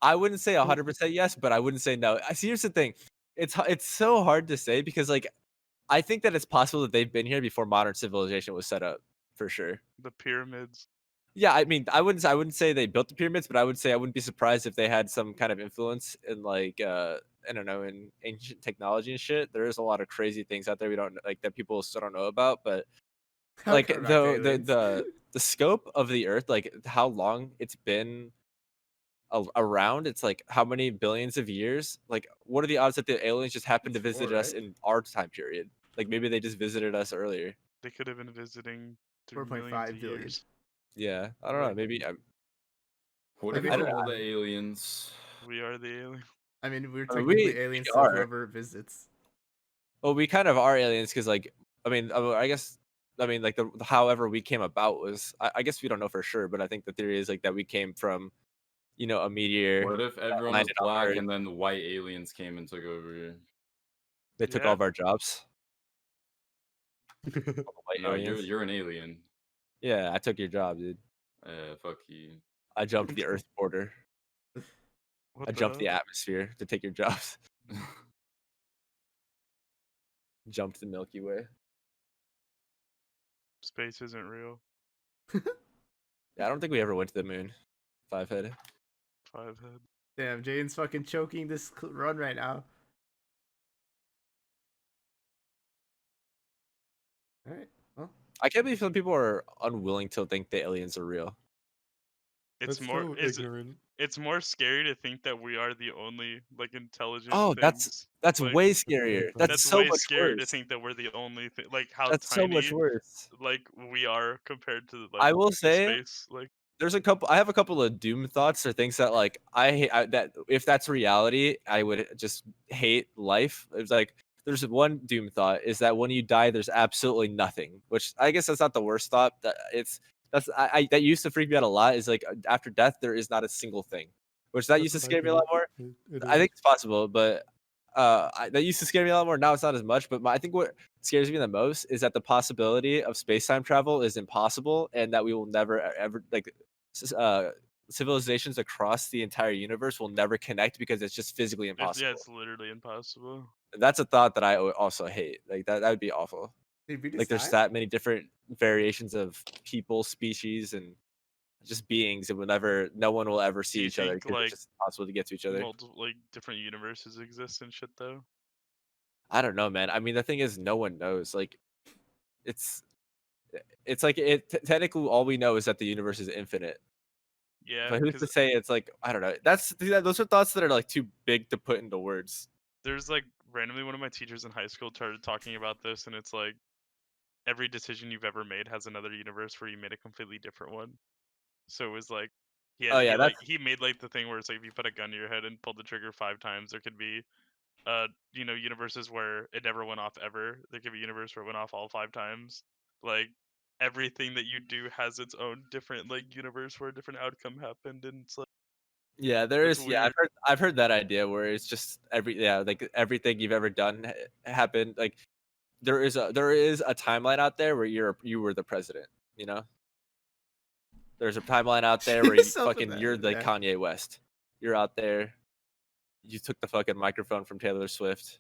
D: I wouldn't say 100% yes, but I wouldn't say no. I see. Here's the thing. It's so hard to say because like I think that it's possible that they've been here before modern civilization was set up for sure.
E: The pyramids.
D: Yeah, I mean, I wouldn't say they built the pyramids, but I would say I wouldn't be surprised if they had some kind of influence in like I don't know, in ancient technology and shit. There is a lot of crazy things out there we don't like that people still don't know about, but like
C: Correct aliens.
D: the scope of the earth, like how long it's been around, it's like how many billions of years, like what are the odds that the aliens just happened to
C: It's
D: visit
C: four,
D: us
C: right?
D: in our time period? Like maybe they just visited us earlier.
E: They could have been visiting through
C: 4.5
E: millions of
C: billion.
E: years.
D: Yeah, I don't know, maybe
F: What
C: I
F: if we
C: think
F: were
D: I-
F: all the aliens?
E: We are the alien.
C: I mean, we're
D: I mean,
C: technically
D: we
C: aliens to
D: are.
C: whoever visits.
D: well, we kind of are aliens because like I mean I guess I mean like the however we came about was I guess we don't know for sure, but I think the theory is like that we came from a meteor.
F: What if everyone was
D: landed on
F: black
D: Earth.
F: and then the white aliens came and took over?
D: They took
E: Yeah.
D: all of our jobs. All the white
F: No,
D: aliens.
F: you're an alien.
D: Yeah, I took your job, dude.
F: Fuck you.
D: I jumped the Earth border.
E: What
D: I jumped the
E: hell?
D: atmosphere to take your jobs. Jumped the Milky Way.
E: Space isn't real.
D: Yeah, I don't think we ever went to the moon. 5-head.
E: 5 head.
C: Damn, Jaden's fucking choking this run right now. All right. Well,
D: I can't believe some people are unwilling to think the aliens are real.
E: It's
H: That's
E: more.
H: so
E: It's
H: ignorant.
E: it's more scary to think that we are the only like intelligent
D: Oh,
E: things.
D: that's
E: like,
D: way scarier. That's
E: That's
D: so
E: way
D: much
E: scarier to
D: worse.
E: think that we're the only thing. Like how
D: That's so
E: tiny
D: much worse.
E: like we are compared to like
D: I will
E: the
D: say,
E: space. Like
D: I have a couple of doom thoughts or things that like that if that's reality, I would just hate life. It's like there's one doom thought is that when you die, there's absolutely nothing. Which I guess that's not the worst thought. That used to freak me out a lot. Is like after death, there is not a single thing. Which that used to
H: That's what
D: scare me a lot more.
H: It
D: I think
H: is.
D: it's possible, but that used to scare me a lot more. Now it's not as much. But I think what scares me the most is that the possibility of space time travel is impossible, and that we will never ever like civilizations across the entire universe will never connect because it's just physically impossible.
E: it's literally impossible.
D: That's a thought that I also hate. Like that would be awful.
C: Did we
D: Like there's
C: decide?
D: that many different variations of people, species, and just beings, and no one will ever see
E: you
D: each other
E: think,
D: because
E: like,
D: it's just impossible to get to each other.
E: Multiple like different universes exist and shit though.
D: I don't know, man. I mean, the thing is, no one knows. Like, it's like technically all we know is that the universe is infinite.
E: Yeah,
D: But who's to say it's like I don't know. Those are thoughts that are like too big to put into words.
E: there's like randomly one of my teachers in high school started talking about this, and it's like every decision you've ever made has another universe where you made a completely different one. So it was like
D: Oh yeah,
E: he made like the thing where it's like if you put a gun to your head and pulled the trigger 5 times, there could be universes where it never went off ever. There could be a universe where it went off all 5 times. Like everything that you do has its own different like universe where a different outcome happened, and it's like
D: yeah, there
E: that's
D: is. Yeah,
E: weird.
D: I've heard that idea where it's just like everything you've ever done happened. Like there is a timeline out there where you were the president. You know, there's a timeline out there where you're the
C: Yeah.
D: Kanye West. You're out there. You took the fucking microphone from Taylor Swift.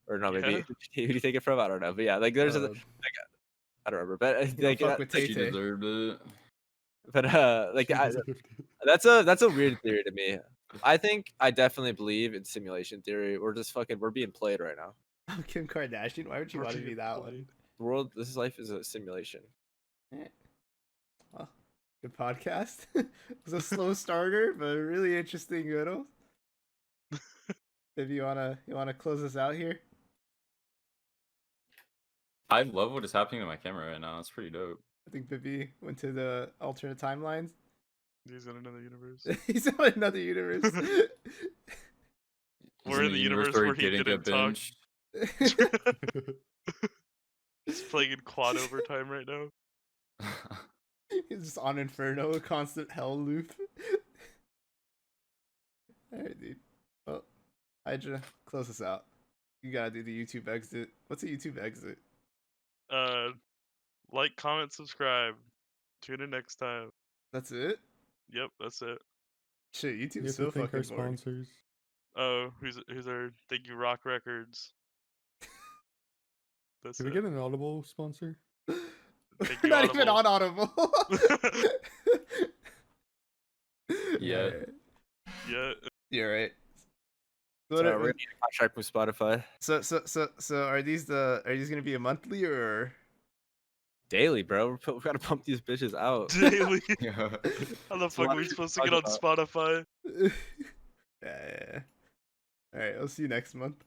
D: Or no, maybe
E: Yeah.
D: who do you take it from? I don't know, but yeah, like there's I don't remember, but
C: You don't fuck with
F: She
C: Tay-Tay.
F: deserved it.
D: but like
H: She deserved it.
D: that's a weird theory to me. I think I definitely believe in simulation theory. We're being played right now.
C: I'm Kim Kardashian. Why would you
E: We're
C: want to be
E: being
C: that
E: played.
C: one?
D: This life is a simulation.
C: Eh. Well, good podcast. It was a slow starter, but really interesting riddle. If you wanna close us out here.
F: I love what is happening to my camera right now. It's pretty dope.
C: I think Bibi went to the alternate timelines.
E: He's in another universe.
C: He's on another universe.
E: We're in the universe where he didn't talk.
F: binged.
E: He's playing in quad overtime right now.
C: He's just on Inferno, a constant hell loop. Alright, dude. Well, Hydra, close us out. You gotta do the YouTube exit. What's a YouTube exit?
E: Like, comment, subscribe. Tune in next time.
C: That's it?
E: Yep, that's it.
C: Shit,
H: We
C: YouTube's
H: have
C: so
H: to thank our
C: fucking boring.
H: sponsors.
E: Oh, who's our thank you Rock Records. That's
H: Did we
E: it.
H: get an Audible sponsor?
E: Thank
C: We're
E: you,
C: not even on
E: Audible.
C: Audible.
F: Yeah.
E: Yeah.
C: You're right.
D: So we're gonna need a contract with Spotify.
C: So are these gonna be a monthly or
D: Daily, bro. We gotta pump these bitches out.
E: Daily.
F: Yeah.
E: How the fuck
D: what
E: are we
D: are you
E: supposed to get on
D: talking
E: Spotify?
C: yeah. Alright, I'll see you next month.